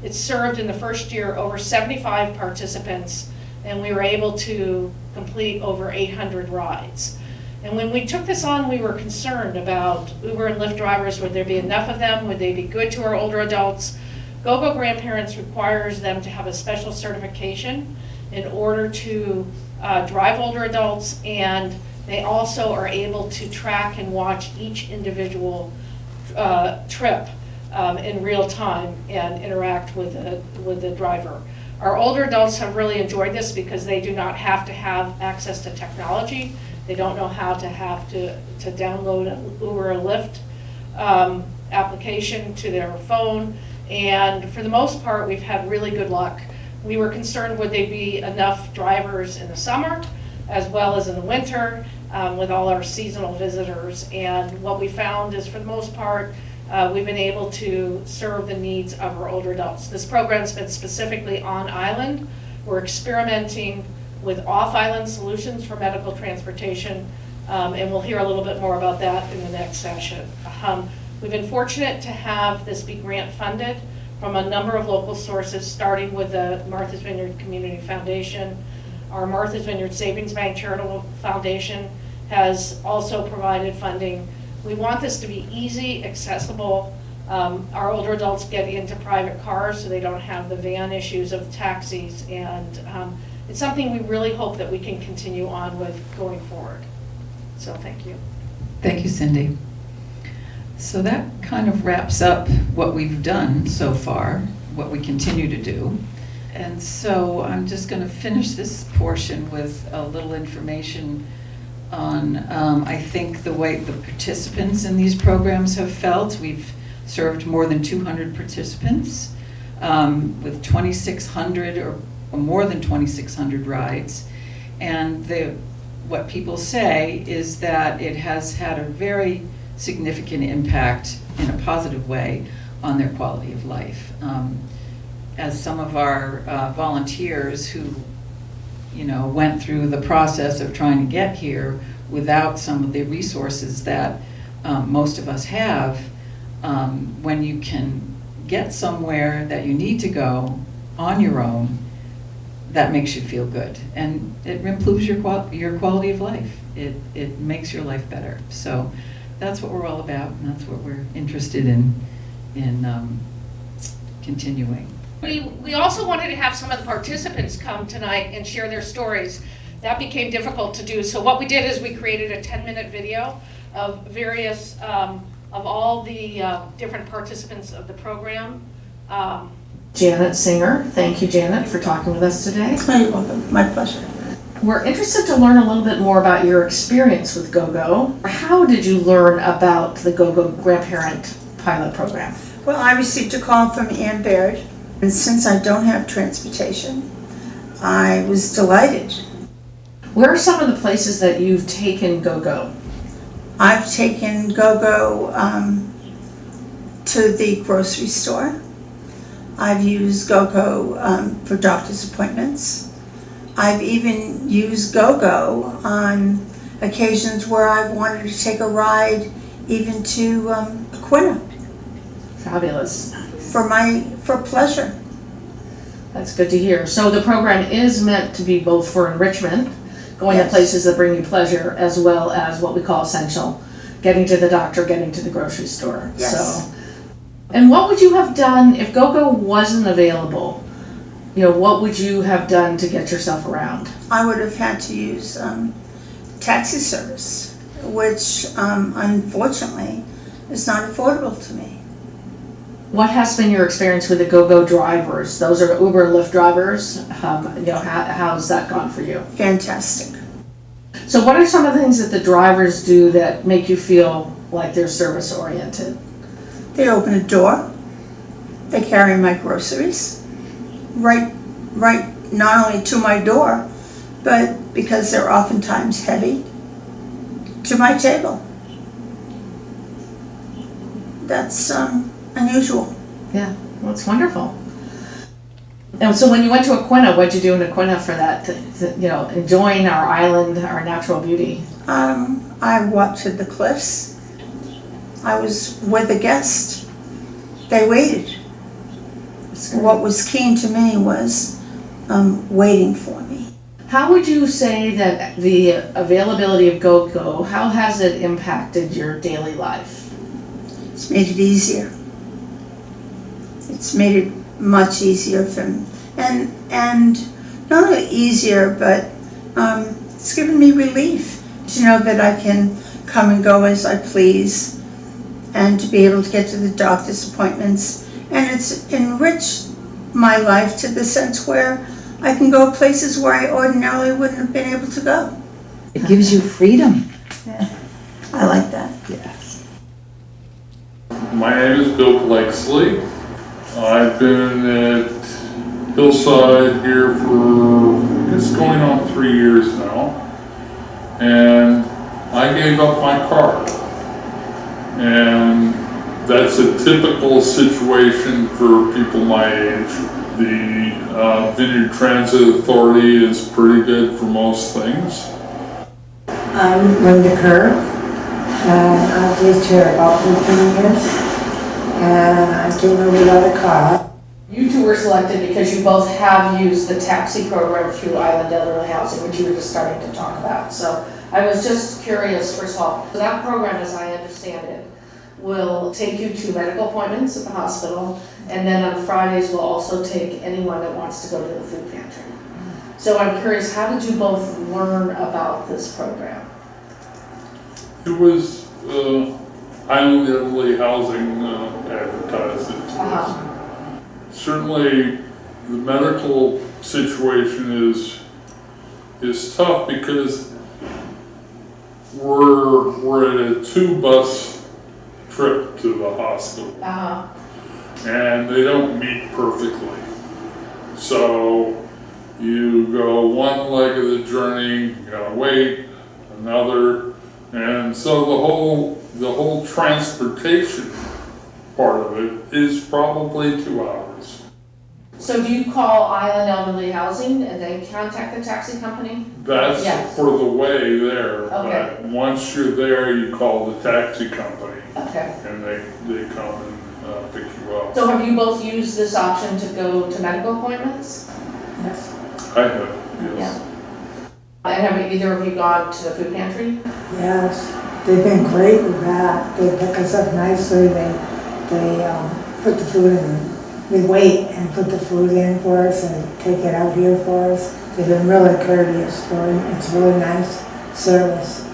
It served in the first year over 75 participants, and we were able to complete over 800 rides. And when we took this on, we were concerned about Uber and Lyft drivers. Would there be enough of them? Would they be good to our older adults? GoGo Grandparents requires them to have a special certification in order to drive older adults, and they also are able to track and watch each individual trip in real time and interact with the driver. Our older adults have really enjoyed this because they do not have to have access to technology. They don't know how to download an Uber or Lyft application to their phone. And for the most part, we've had really good luck. We were concerned would there be enough drivers in the summer as well as in the winter with all our seasonal visitors. And what we found is, for the most part, we've been able to serve the needs of our older adults. This program's been specifically on island. We're experimenting with off-island solutions for medical transportation, and we'll hear a little bit more about that in the next session. We've been fortunate to have this be grant funded from a number of local sources, starting with the Martha's Vineyard Community Foundation. Our Martha's Vineyard Savings Bank Charitable Foundation has also provided funding. We want this to be easy, accessible. Our older adults get into private cars so they don't have the van issues of taxis, and it's something we really hope that we can continue on with going forward. So thank you. Thank you, Cindy. So that kind of wraps up what we've done so far, what we continue to do. And so I'm just going to finish this portion with a little information on, I think, the way the participants in these programs have felt. We've served more than 200 participants with 2,600 or more than 2,600 rides. And what people say is that it has had a very significant impact in a positive way on their quality of life. As some of our volunteers who, went through the process of trying to get here without some of the resources that most of us have, when you can get somewhere that you need to go on your own, that makes you feel good. And it improves your quality of life. It makes your life better. So that's what we're all about, and that's what we're interested in continuing. We also wanted to have some of the participants come tonight and share their stories. That became difficult to do. So what we did is we created a 10-minute video of various, of all the different participants of the program. Janet Singer. Thank you, Janet, for talking with us today. Oh, you're welcome. My pleasure. We're interested to learn a little bit more about your experience with GoGo. How did you learn about the GoGo Grandparent Pilot Program? Well, I received a call from Ann Baird, and since I don't have transportation, I was delighted. Where are some of the places that you've taken GoGo? I've taken GoGo to the grocery store. I've used GoGo for doctor's appointments. I've even used GoGo on occasions where I've wanted to take a ride even to Aquinnah. Fabulous. For pleasure. That's good to hear. So the program is meant to be both for enrichment, going to Yes. places that bring you pleasure, as well as what we call essential, getting to the doctor, getting to the grocery store. Yes. So, and what would you have done if GoGo wasn't available? You know, what would you have done to get yourself around? I would have had to use taxi service, which unfortunately is not affordable to me. What has been your experience with the GoGo drivers? Those are Uber, Lyft drivers. You know, how's that gone for you? Fantastic. So what are some of the things that the drivers do that make you feel like they're service oriented? They open a door. They carry my groceries right not only to my door, but because they're oftentimes heavy, to my table. That's unusual. Yeah, well, it's wonderful. And so when you went to Aquinnah, what'd you do in Aquinnah for that? You know, enjoying our island, our natural beauty. I walked to the cliffs. I was with a guest. They waited. What was keen to me was waiting for me. How would you say that the availability of GoGo, how has it impacted your daily life? It's made it easier. It's made it much easier for me. And not only easier, but it's given me relief to know that I can come and go as I please and to be able to get to the doctor's appointments. And it's enriched my life to the sense where I can go places where I ordinarily wouldn't have been able to go. It gives you freedom. Yeah, I like that. Yes. My name is Bill Blakesley. I've been at Hillside here for, it's going on 3 years now. And I gave up my car. And that's a typical situation for people my age. The Vineyard Transit Authority is pretty good for most things. I'm Linda Kerr, and I've lived here about 15 years, and I came here without a car. You two were selected because you both have used the taxi program through Island Elderly Housing, which you were just starting to talk about. So I was just curious, first of all, so that program, as I understand it, will take you to medical appointments at the hospital, and then on Fridays will also take anyone that wants to go to the food pantry. So I'm curious, how did you both learn about this program? It was Island Elderly Housing advertised it to us. Certainly, the medical situation is tough because we're at a 2-bus trip to the hospital, and they don't meet perfectly. So you go one leg of the journey, you gotta wait, another, and so the whole transportation part of it is probably 2 hours. So do you call Island Elderly Housing and then contact the taxi company? That's Yes. for the way there. Okay. But once you're there, you call the taxi company, Okay. and they come and pick you well. So have you both used this option to go to medical appointments? Yes. I have, yes. And have either of you gone to the food pantry? Yes, they've been great with that. They pick us up nicely. They put the food in. We wait and put the food in for us and take it out here for us. They've been really courteous. It's really nice service.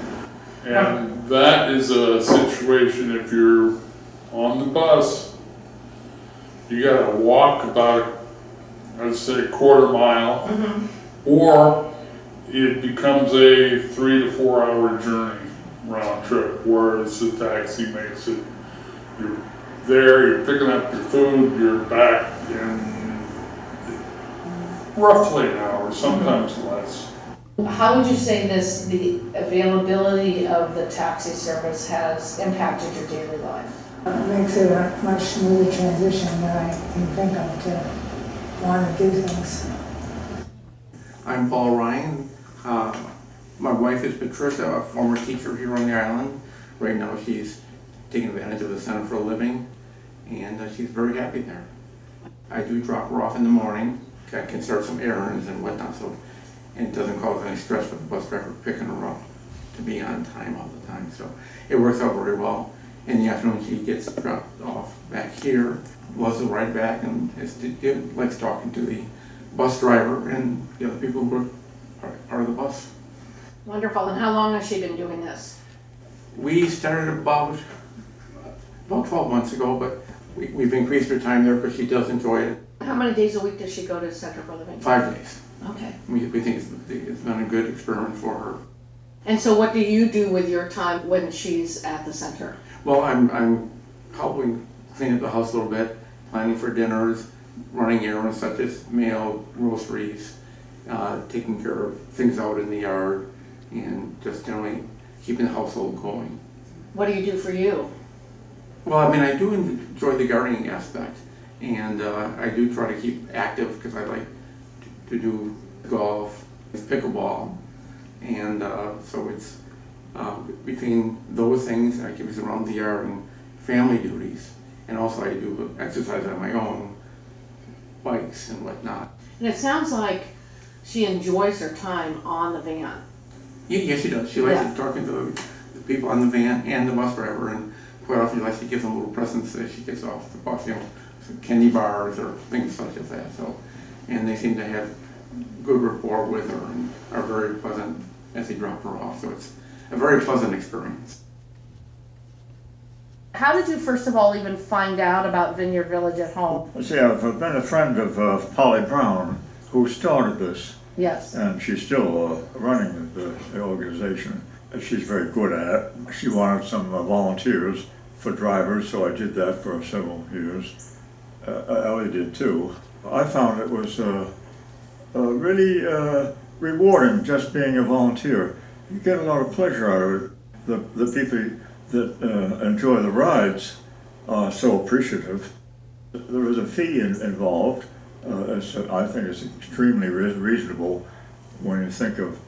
And that is a situation if you're on the bus, you gotta walk about, I'd say, a quarter mile, or it becomes a 3 to 4 hour journey round trip, whereas the taxi makes it, you're there, you're picking up your food, you're back in roughly an hour, sometimes less. How would you say the availability of the taxi service has impacted your daily life? It makes it a much smoother transition than I can think of to want to do things. I'm Paul Ryan. My wife is Patricia, a former teacher here on the island. Right now she's taking advantage of the center for a living, and she's very happy there. I do drop her off in the morning. I can start some errands and whatnot, so and it doesn't cause any stress for the bus driver picking her up to be on time all the time. So it works out very well. In the afternoon she gets dropped off back here, loves to ride back, and likes talking to the bus driver and the other people who are part of the bus. Wonderful. And how long has she been doing this? We started about 12 months ago, but we've increased her time there because she does enjoy it. How many days a week does she go to Center for Living? 5 days. Okay. We think it's been a good experiment for her. And so what do you do with your time when she's at the center? Well, I'm helping clean up the house a little bit, planning for dinners, running errands such as mail, groceries, taking care of things out in the yard, and just generally keeping the household going. What do you do for you? Well, I mean, I do enjoy the gardening aspect, and I do try to keep active because I like to do golf, pickleball, and so it's between those things, I keep us around the yard and family duties, and also I do exercise on my own, bikes and whatnot. And it sounds like she enjoys her time on the van. Yes, she does. She likes talking to the people on the van and the bus driver, and quite often she likes to give them little presents as she gets off the bus, some candy bars or things such as that. So, and they seem to have good rapport with her and are very pleasant as they drop her off. So it's a very pleasant experience. How did you first of all even find out about Vineyard Village at Home? See, I've been a friend of Polly Brown, who started this. Yes. And she's still running the organization. She's very good at it. She wanted some volunteers for drivers, so I did that for several years. Ellie did too. I found it was really rewarding just being a volunteer. You get a lot of pleasure out of it. The people that enjoy the rides are so appreciative. There is a fee involved. I think it's extremely reasonable when you think of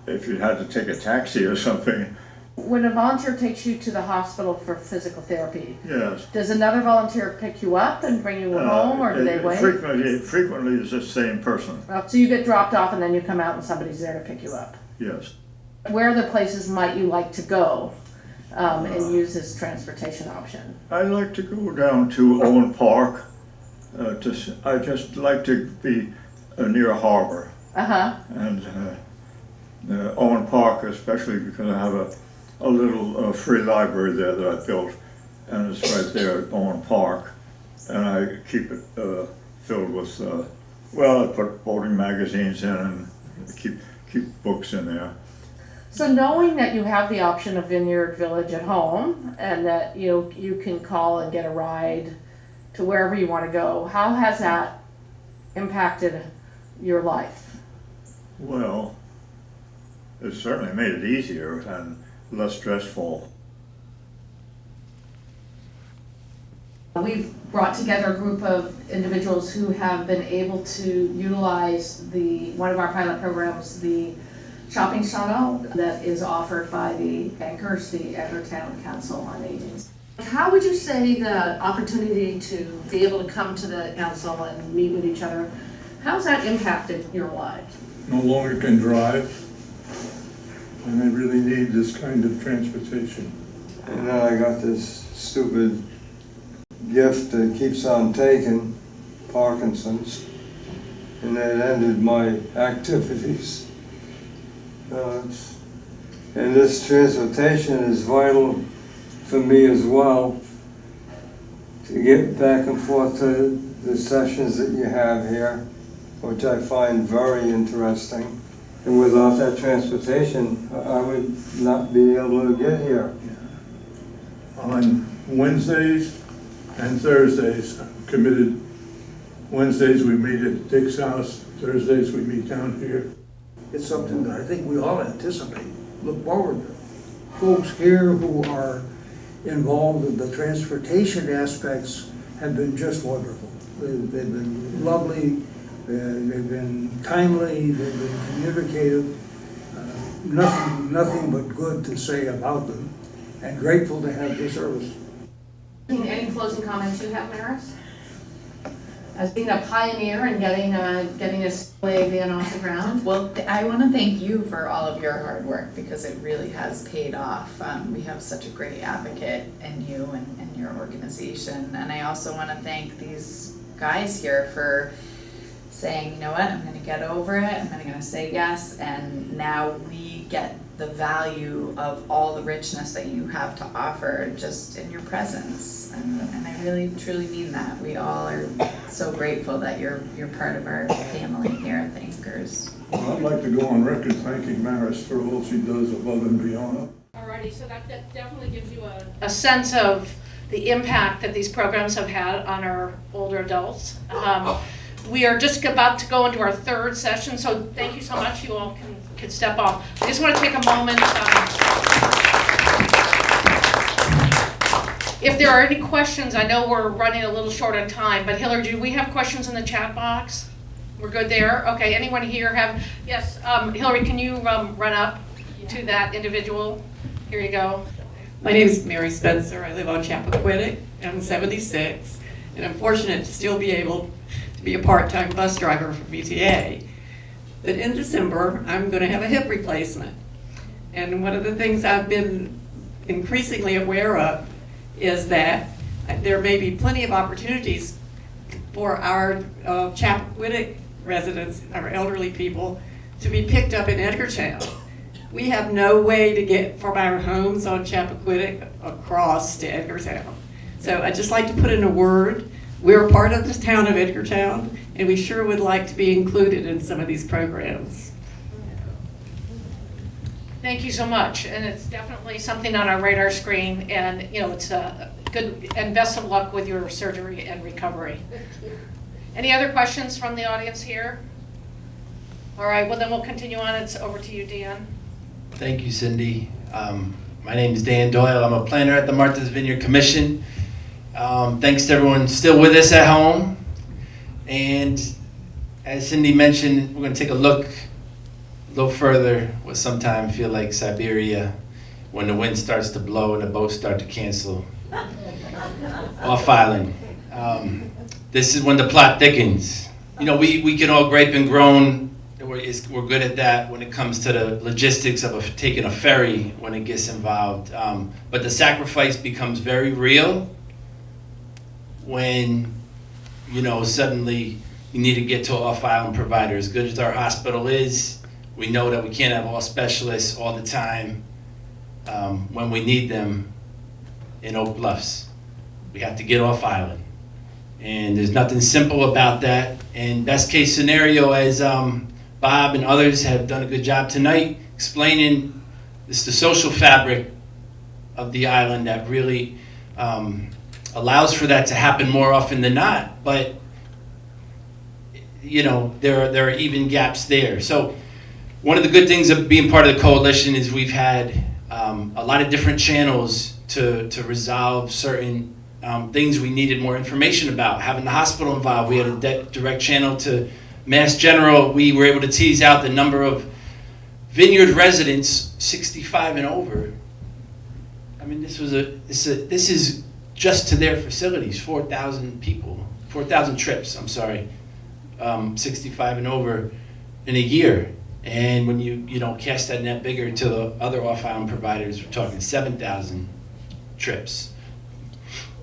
if you had to take a taxi or something. When a volunteer takes you to the hospital for physical therapy, yes, does another volunteer pick you up and bring you home, or do they wait? Frequently it's the same person. So you get dropped off and then you come out and somebody's there to pick you up? Yes. Where other places might you like to go and use this transportation option? I like to go down to Owen Park. I just like to be near a harbor. And Owen Park, especially because I have a little free library there that I built, and it's right there at Owen Park. And I keep it filled with, I put boating magazines in and keep books in there. So knowing that you have the option of Vineyard Village at Home and that you can call and get a ride to wherever you want to go, how has that impacted your life? Well, it certainly made it easier and less stressful. We've brought together a group of individuals who have been able to utilize one of our pilot programs, the shopping shuttle that is offered by the bankers, the Edgartown Council on Aging. How would you say the opportunity to be able to come to the council and meet with each other, how's that impacted your lives? No longer can drive, and I really need this kind of transportation. And then I got this stupid gift that keeps on taking, Parkinson's, and it ended my activities. And this transportation is vital for me as well, to get back and forth to the sessions that you have here, which I find very interesting. And without that transportation, I would not be able to get here. On Wednesdays and Thursdays, I'm committed. Wednesdays we meet at Dick's house, Thursdays we meet down here. It's something that I think we all anticipate, look forward to. Folks here who are involved in the transportation aspects have been just wonderful. They've been lovely, they've been timely, they've been communicative. Nothing but good to say about them, and grateful to have their service. Any closing comments you have, Maris? As being a pioneer and getting a sleigh van off the ground? Well, I want to thank you for all of your hard work, because it really has paid off. We have such a great advocate in you and your organization. And I also want to thank these guys here for saying, you know what, I'm going to get over it, I'm going to say yes, and now we get the value of all the richness that you have to offer just in your presence. And I really truly mean that. We all are so grateful that you're part of our family here at the Anchors. Well, I'd like to go on record thanking Maris for all she does above and beyond. Alrighty, so that definitely gives you a sense of the impact that these programs have had on our older adults. We are just about to go into our third session, so thank you so much. You all can step off. I just want to take a moment. If there are any questions, I know we're running a little short on time, but Hillary, do we have questions in the chat box? We're good there? Okay, anyone here have? Yes, Hillary, can you run up to that individual? Here you go. My name is Mary Spencer. I live on Chappaquiddick. I'm 76, and I'm fortunate to still be able to be a part-time bus driver for VTA. But in December, I'm going to have a hip replacement. And one of the things I've been increasingly aware of is that there may be plenty of opportunities for our Chappaquiddick residents, our elderly people, to be picked up in Edgartown. We have no way to get from our homes on Chappaquiddick across to Edgartown. So I'd just like to put in a word. We're a part of the town of Edgartown, and we sure would like to be included in some of these programs. Thank you so much, and it's definitely something on our radar screen, and it's good, and best of luck with your surgery and recovery. Any other questions from the audience here? All right, well then we'll continue on. It's over to you, Dan. Thank you, Cindy. My name is Dan Doyle. I'm a planner at the Martha's Vineyard Commission. Thanks to everyone still with us at home. And as Cindy mentioned, we're going to take a look a little further, what sometimes feel like Siberia, when the wind starts to blow and the boats start to cancel off island. This is when the plot thickens. We can all grape and groan. We're good at that when it comes to the logistics of taking a ferry when it gets involved. But the sacrifice becomes very real when, suddenly you need to get to an off-island provider. As good as our hospital is, we know that we can't have all specialists all the time when we need them in Oak Bluffs. We have to get off-island. And there's nothing simple about that. And best case scenario, as Bob and others have done a good job tonight explaining, it's the social fabric of the island that really allows for that to happen more often than not. But there are even gaps there. So one of the good things of being part of the coalition is we've had a lot of different channels to resolve certain things we needed more information about. Having the hospital involved, we had a direct channel to Mass General. We were able to tease out the number of Vineyard residents 65 and over. I mean, this is just to their facilities, 4,000 people, 4,000 trips, I'm sorry, 65 and over in a year. And when you know, cast that net bigger to the other off-island providers, we're talking 7,000 trips.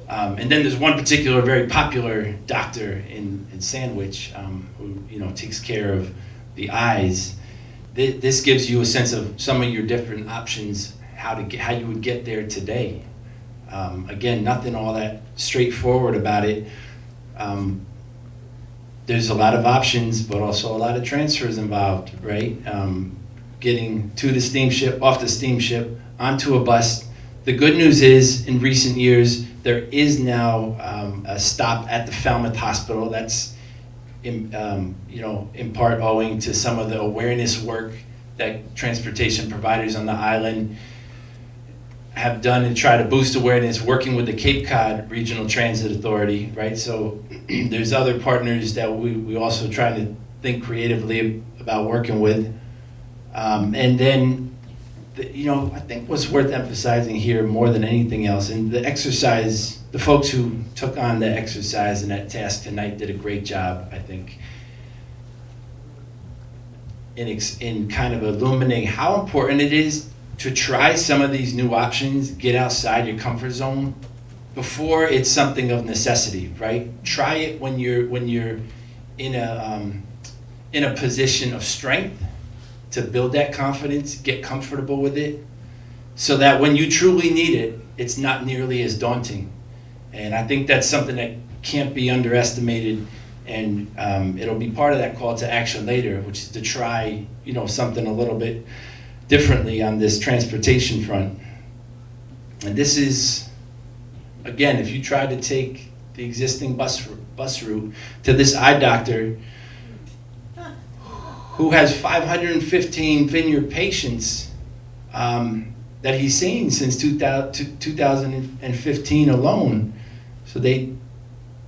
And then there's one particular very popular doctor in Sandwich who, you know, takes care of the eyes. This gives you a sense of some of your different options, how you would get there today. Again, nothing all that straightforward about it. There's a lot of options, but also a lot of transfers involved, right? Getting to the steamship, off the steamship, onto a bus. The good news is, in recent years, there is now a stop at the Falmouth Hospital. That's in part owing to some of the awareness work that transportation providers on the island have done to try to boost awareness, working with the Cape Cod Regional Transit Authority, right? So there's other partners that we also try to think creatively about working with. And then, I think what's worth emphasizing here more than anything else, and the exercise, the folks who took on the exercise and that task tonight did a great job, I think, in kind of illuminating how important it is to try some of these new options, get outside your comfort zone before it's something of necessity, right? Try it when you're in a position of strength to build that confidence, get comfortable with it, so that when you truly need it, it's not nearly as daunting. And I think that's something that can't be underestimated, and it'll be part of that call to action later, which is to try, something a little bit differently on this transportation front. And this is, again, if you try to take the existing bus route to this eye doctor who has 515 Vineyard patients that he's seen since 2015 alone. So the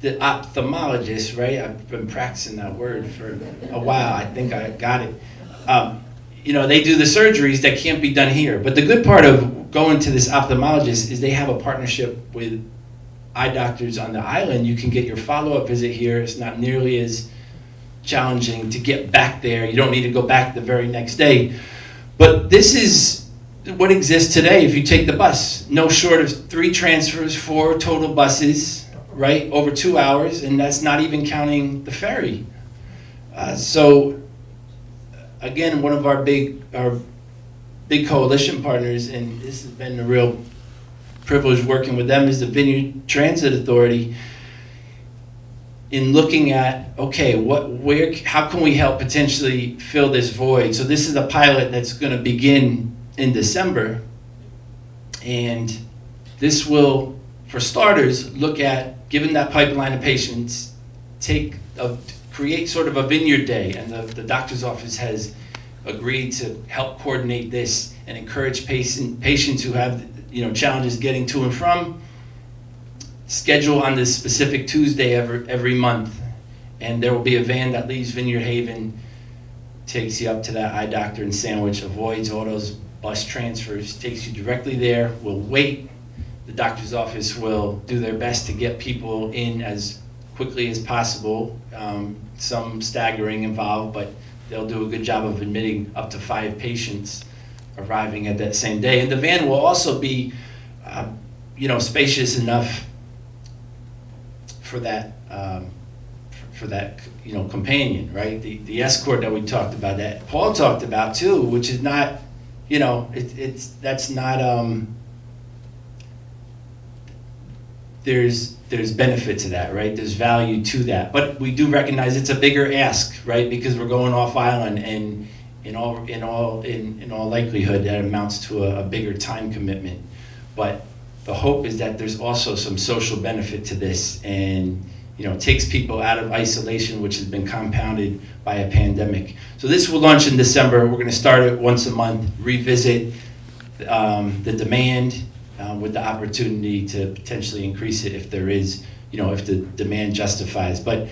ophthalmologist, right? I've been practicing that word for a while. I think I got it. They do the surgeries that can't be done here. But the good part of going to this ophthalmologist is they have a partnership with eye doctors on the island. You can get your follow-up visit here. It's not nearly as challenging to get back there. You don't need to go back the very next day. But this is what exists today if you take the bus. No short of 3 transfers, 4 total buses, right? Over 2 hours, and that's not even counting the ferry. So again, one of our big coalition partners, and this has been a real privilege working with them, is the Vineyard Transit Authority, in looking at, okay, how can we help potentially fill this void? So this is a pilot that's going to begin in December, and this will, for starters, look at, given that pipeline of patients, create sort of a Vineyard Day, and the doctor's office has agreed to help coordinate this and encourage patients who have challenges getting to and from, schedule on this specific Tuesday every month, and there will be a van that leaves Vineyard Haven, takes you up to that eye doctor in Sandwich, avoids all those bus transfers, takes you directly there, will wait. The doctor's office will do their best to get people in as quickly as possible. Some staggering involved, but they'll do a good job of admitting up to 5 patients arriving at that same day. And the van will also be, spacious enough for that, companion, right? The escort that we talked about, that Paul talked about too, which is not, that's not. There's benefit to that, right? There's value to that, but we do recognize it's a bigger ask, right? Because we're going off island, and in all likelihood, that amounts to a bigger time commitment. But the hope is that there's also some social benefit to this, and takes people out of isolation, which has been compounded by a pandemic. So this will launch in December. We're going to start it once a month, revisit the demand, with the opportunity to potentially increase it if there is, if the demand justifies. But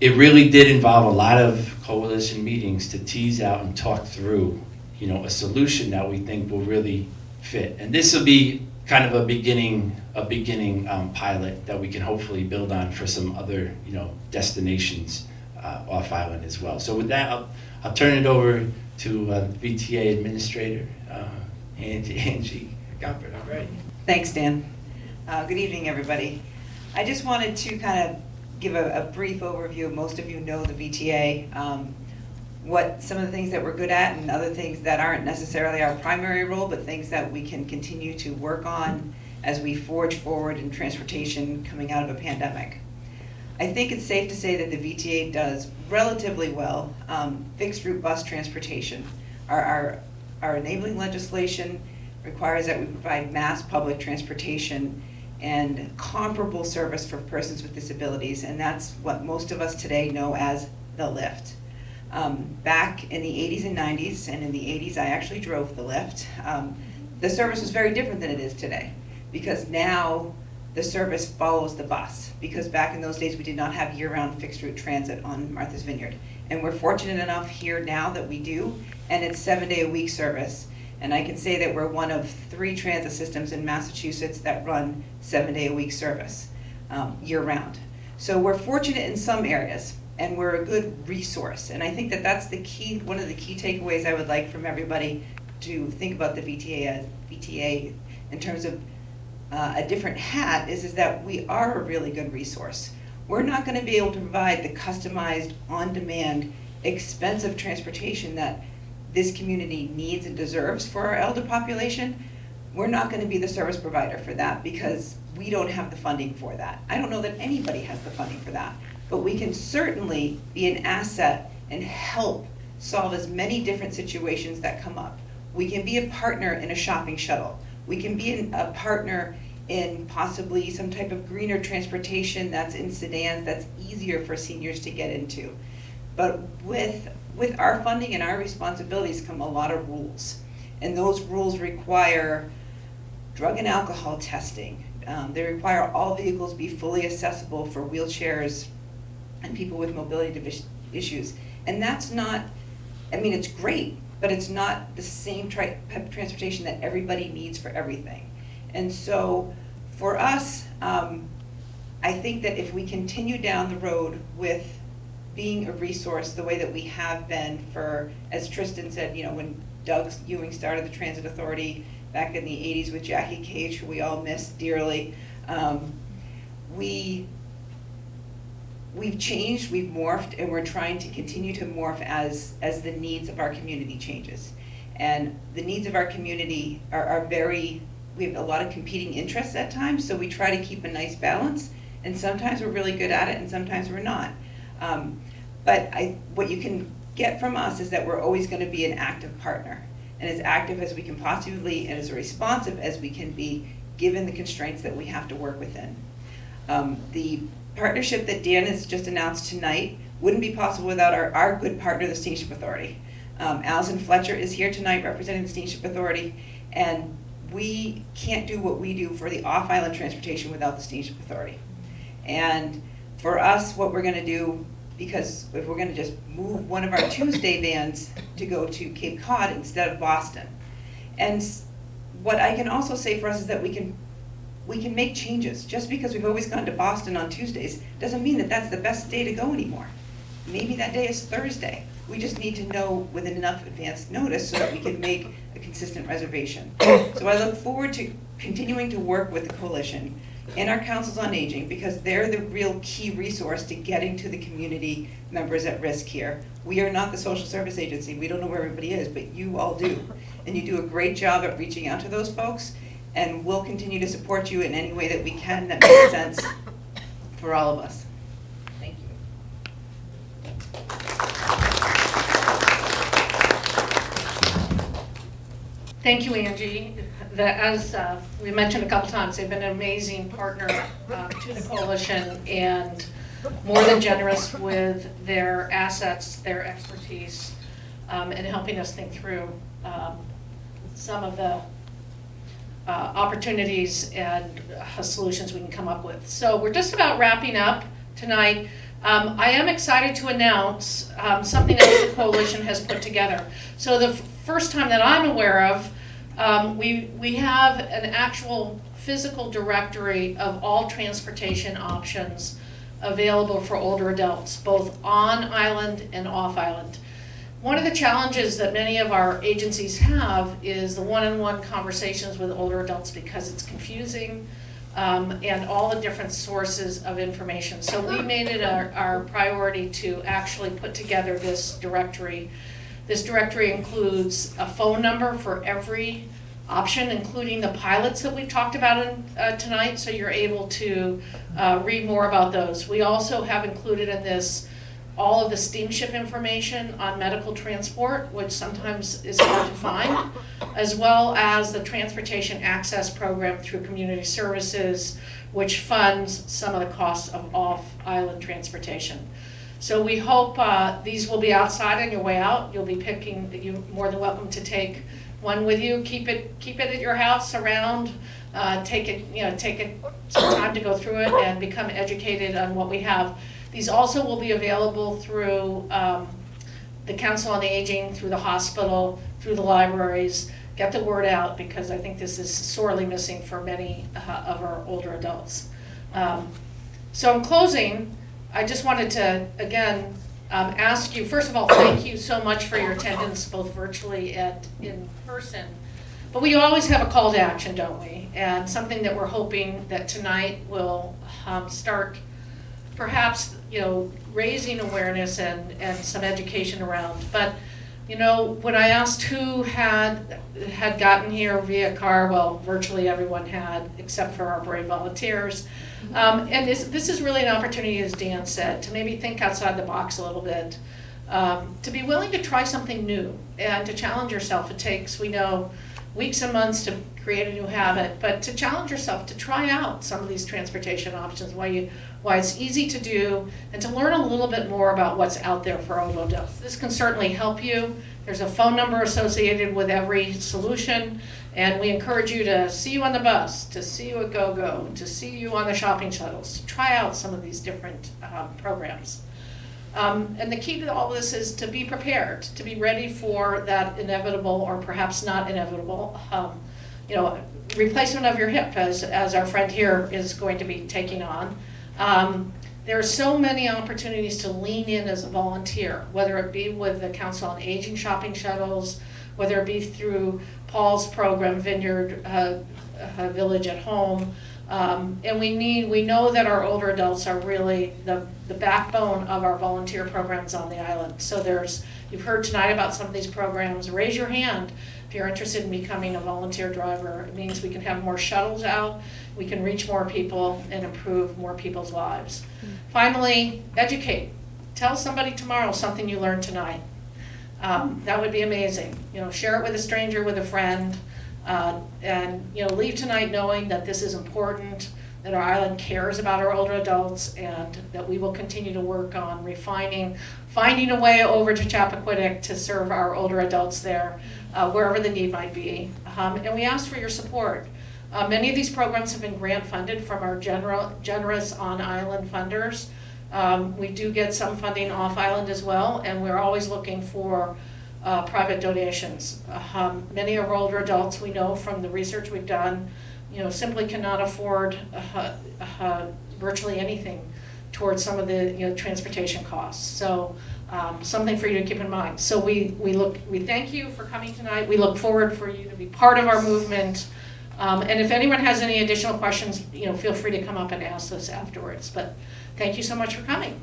it really did involve a lot of coalition meetings to tease out and talk through, a solution that we think will really fit. And this will be kind of a beginning pilot that we can hopefully build on for some other, destinations off island as well. So with that, I'll turn it over to VTA Administrator Angie Gompert. All right. Thanks, Dan. Good evening, everybody. I just wanted to kind of give a brief overview. Most of you know the VTA, what some of the things that we're good at and other things that aren't necessarily our primary role, but things that we can continue to work on as we forge forward in transportation coming out of a pandemic. I think it's safe to say that the VTA does relatively well fixed route bus transportation. Our enabling legislation requires that we provide mass public transportation and comparable service for persons with disabilities, and that's what most of us today know as the Lyft. Back in the 80s and 90s, and in the 80s I actually drove the Lyft, the service was very different than it is today, because now the service follows the bus, because back in those days we did not have year-round fixed route transit on Martha's Vineyard. And we're fortunate enough here now that we do, and it's 7-day-a-week service. And I can say that we're one of 3 transit systems in Massachusetts that run 7-day-a-week service year-round. So we're fortunate in some areas, and we're a good resource. And I think that that's the key, one of the key takeaways I would like from everybody to think about the VTA in terms of a different hat is that we are a really good resource. We're not going to be able to provide the customized, on-demand, expensive transportation that this community needs and deserves for our elder population. We're not going to be the service provider for that because we don't have the funding for that. I don't know that anybody has the funding for that, but we can certainly be an asset and help solve as many different situations that come up. We can be a partner in a shopping shuttle. We can be a partner in possibly some type of greener transportation that's in sedans that's easier for seniors to get into. But with our funding and our responsibilities come a lot of rules. And those rules require drug and alcohol testing. They require all vehicles be fully accessible for wheelchairs and people with mobility issues. And that's not, I mean, it's great, but it's not the same type of transportation that everybody needs for everything. And so for us, I think that if we continue down the road with being a resource the way that we have been for, as Tristan said, when Doug Ewing started the Transit Authority back in the 80s with Jackie Cage, who we all miss dearly, we've changed, we've morphed, and we're trying to continue to morph as the needs of our community changes. And the needs of our community are very, we have a lot of competing interests at times, so we try to keep a nice balance, and sometimes we're really good at it, and sometimes we're not. But what you can get from us is that we're always going to be an active partner, and as active as we can possibly and as responsive as we can be given the constraints that we have to work within. The partnership that Dan has just announced tonight wouldn't be possible without our good partner, the Steamship Authority. Allison Fletcher is here tonight representing the Steamship Authority, and we can't do what we do for the off-island transportation without the Steamship Authority. And for us, what we're going to do, because if we're going to just move one of our Tuesday vans to go to Cape Cod instead of Boston. And what I can also say for us is that we can make changes. Just because we've always gone to Boston on Tuesdays doesn't mean that that's the best day to go anymore. Maybe that day is Thursday. We just need to know with enough advance notice so that we can make a consistent reservation. So I look forward to continuing to work with the coalition and our councils on aging, because they're the real key resource to getting to the community members at risk here. We are not the social service agency. We don't know where everybody is, but you all do. And you do a great job at reaching out to those folks, and we'll continue to support you in any way that we can that makes sense for all of us. Thank you. Thank you, Angie. As we mentioned a couple times, they've been an amazing partner to the coalition and more than generous with their assets, their expertise, in helping us think through some of the opportunities and solutions we can come up with. So we're just about wrapping up tonight. I am excited to announce something else the coalition has put together. So the first time that I'm aware of, We have an actual physical directory of all transportation options available for older adults, both on island and off island. One of the challenges that many of our agencies have is the one-on-one conversations with older adults because it's confusing, and all the different sources of information. So we made it our priority to actually put together this directory. This directory includes a phone number for every option, including the pilots that we've talked about tonight, so you're able to read more about those. We also have included in this all of the steamship information on medical transport, which sometimes is hard to find, as well as the Transportation Access Program through Community Services, which funds some of the costs of off-island transportation. So we hope these will be outside on your way out. You'll be picking, you're more than welcome to take one with you. Keep it at your house around. Take it some time to go through it and become educated on what we have. These also will be available through the Council on Aging, through the hospital, through the libraries. Get the word out, because I think this is sorely missing for many of our older adults. So in closing, I just wanted to, again, ask you, first of all, thank you so much for your attendance, both virtually and in person. But we always have a call to action, don't we? And something that we're hoping that tonight will start perhaps, raising awareness and some education around. But, when I asked who had gotten here via car, well, virtually everyone had, except for our brave volunteers. And this is really an opportunity, as Dan said, to maybe think outside the box a little bit, to be willing to try something new and to challenge yourself. It takes, we know, weeks and months to create a new habit, but to challenge yourself to try out some of these transportation options, why it's easy to do, and to learn a little bit more about what's out there for older adults. This can certainly help you. There's a phone number associated with every solution, and we encourage you to see you on the bus, to see you at GoGo, to see you on the shopping shuttles, to try out some of these different programs. And the key to all this is to be prepared, to be ready for that inevitable, or perhaps not inevitable, replacement of your hip, as our friend here is going to be taking on. There are so many opportunities to lean in as a volunteer, whether it be with the Council on Aging shopping shuttles, whether it be through Paul's program, Vineyard Village at Home. And we know that our older adults are really the backbone of our volunteer programs on the island. So you've heard tonight about some of these programs. Raise your hand if you're interested in becoming a volunteer driver. It means we can have more shuttles out, we can reach more people and improve more people's lives. Finally, educate. Tell somebody tomorrow something you learned tonight. That would be amazing. Share it with a stranger, with a friend. And leave tonight knowing that this is important, that our island cares about our older adults, and that we will continue to work on finding a way over to Chappaquiddick to serve our older adults there, wherever the need might be. And we ask for your support. Many of these programs have been grant funded from our generous on-island funders. We do get some funding off-island as well, and we're always looking for private donations. Many of our older adults, we know from the research we've done, simply cannot afford virtually anything towards some of the transportation costs. So something for you to keep in mind. So we thank you for coming tonight. We look forward for you to be part of our movement. And if anyone has any additional questions, feel free to come up and ask us afterwards. But thank you so much for coming.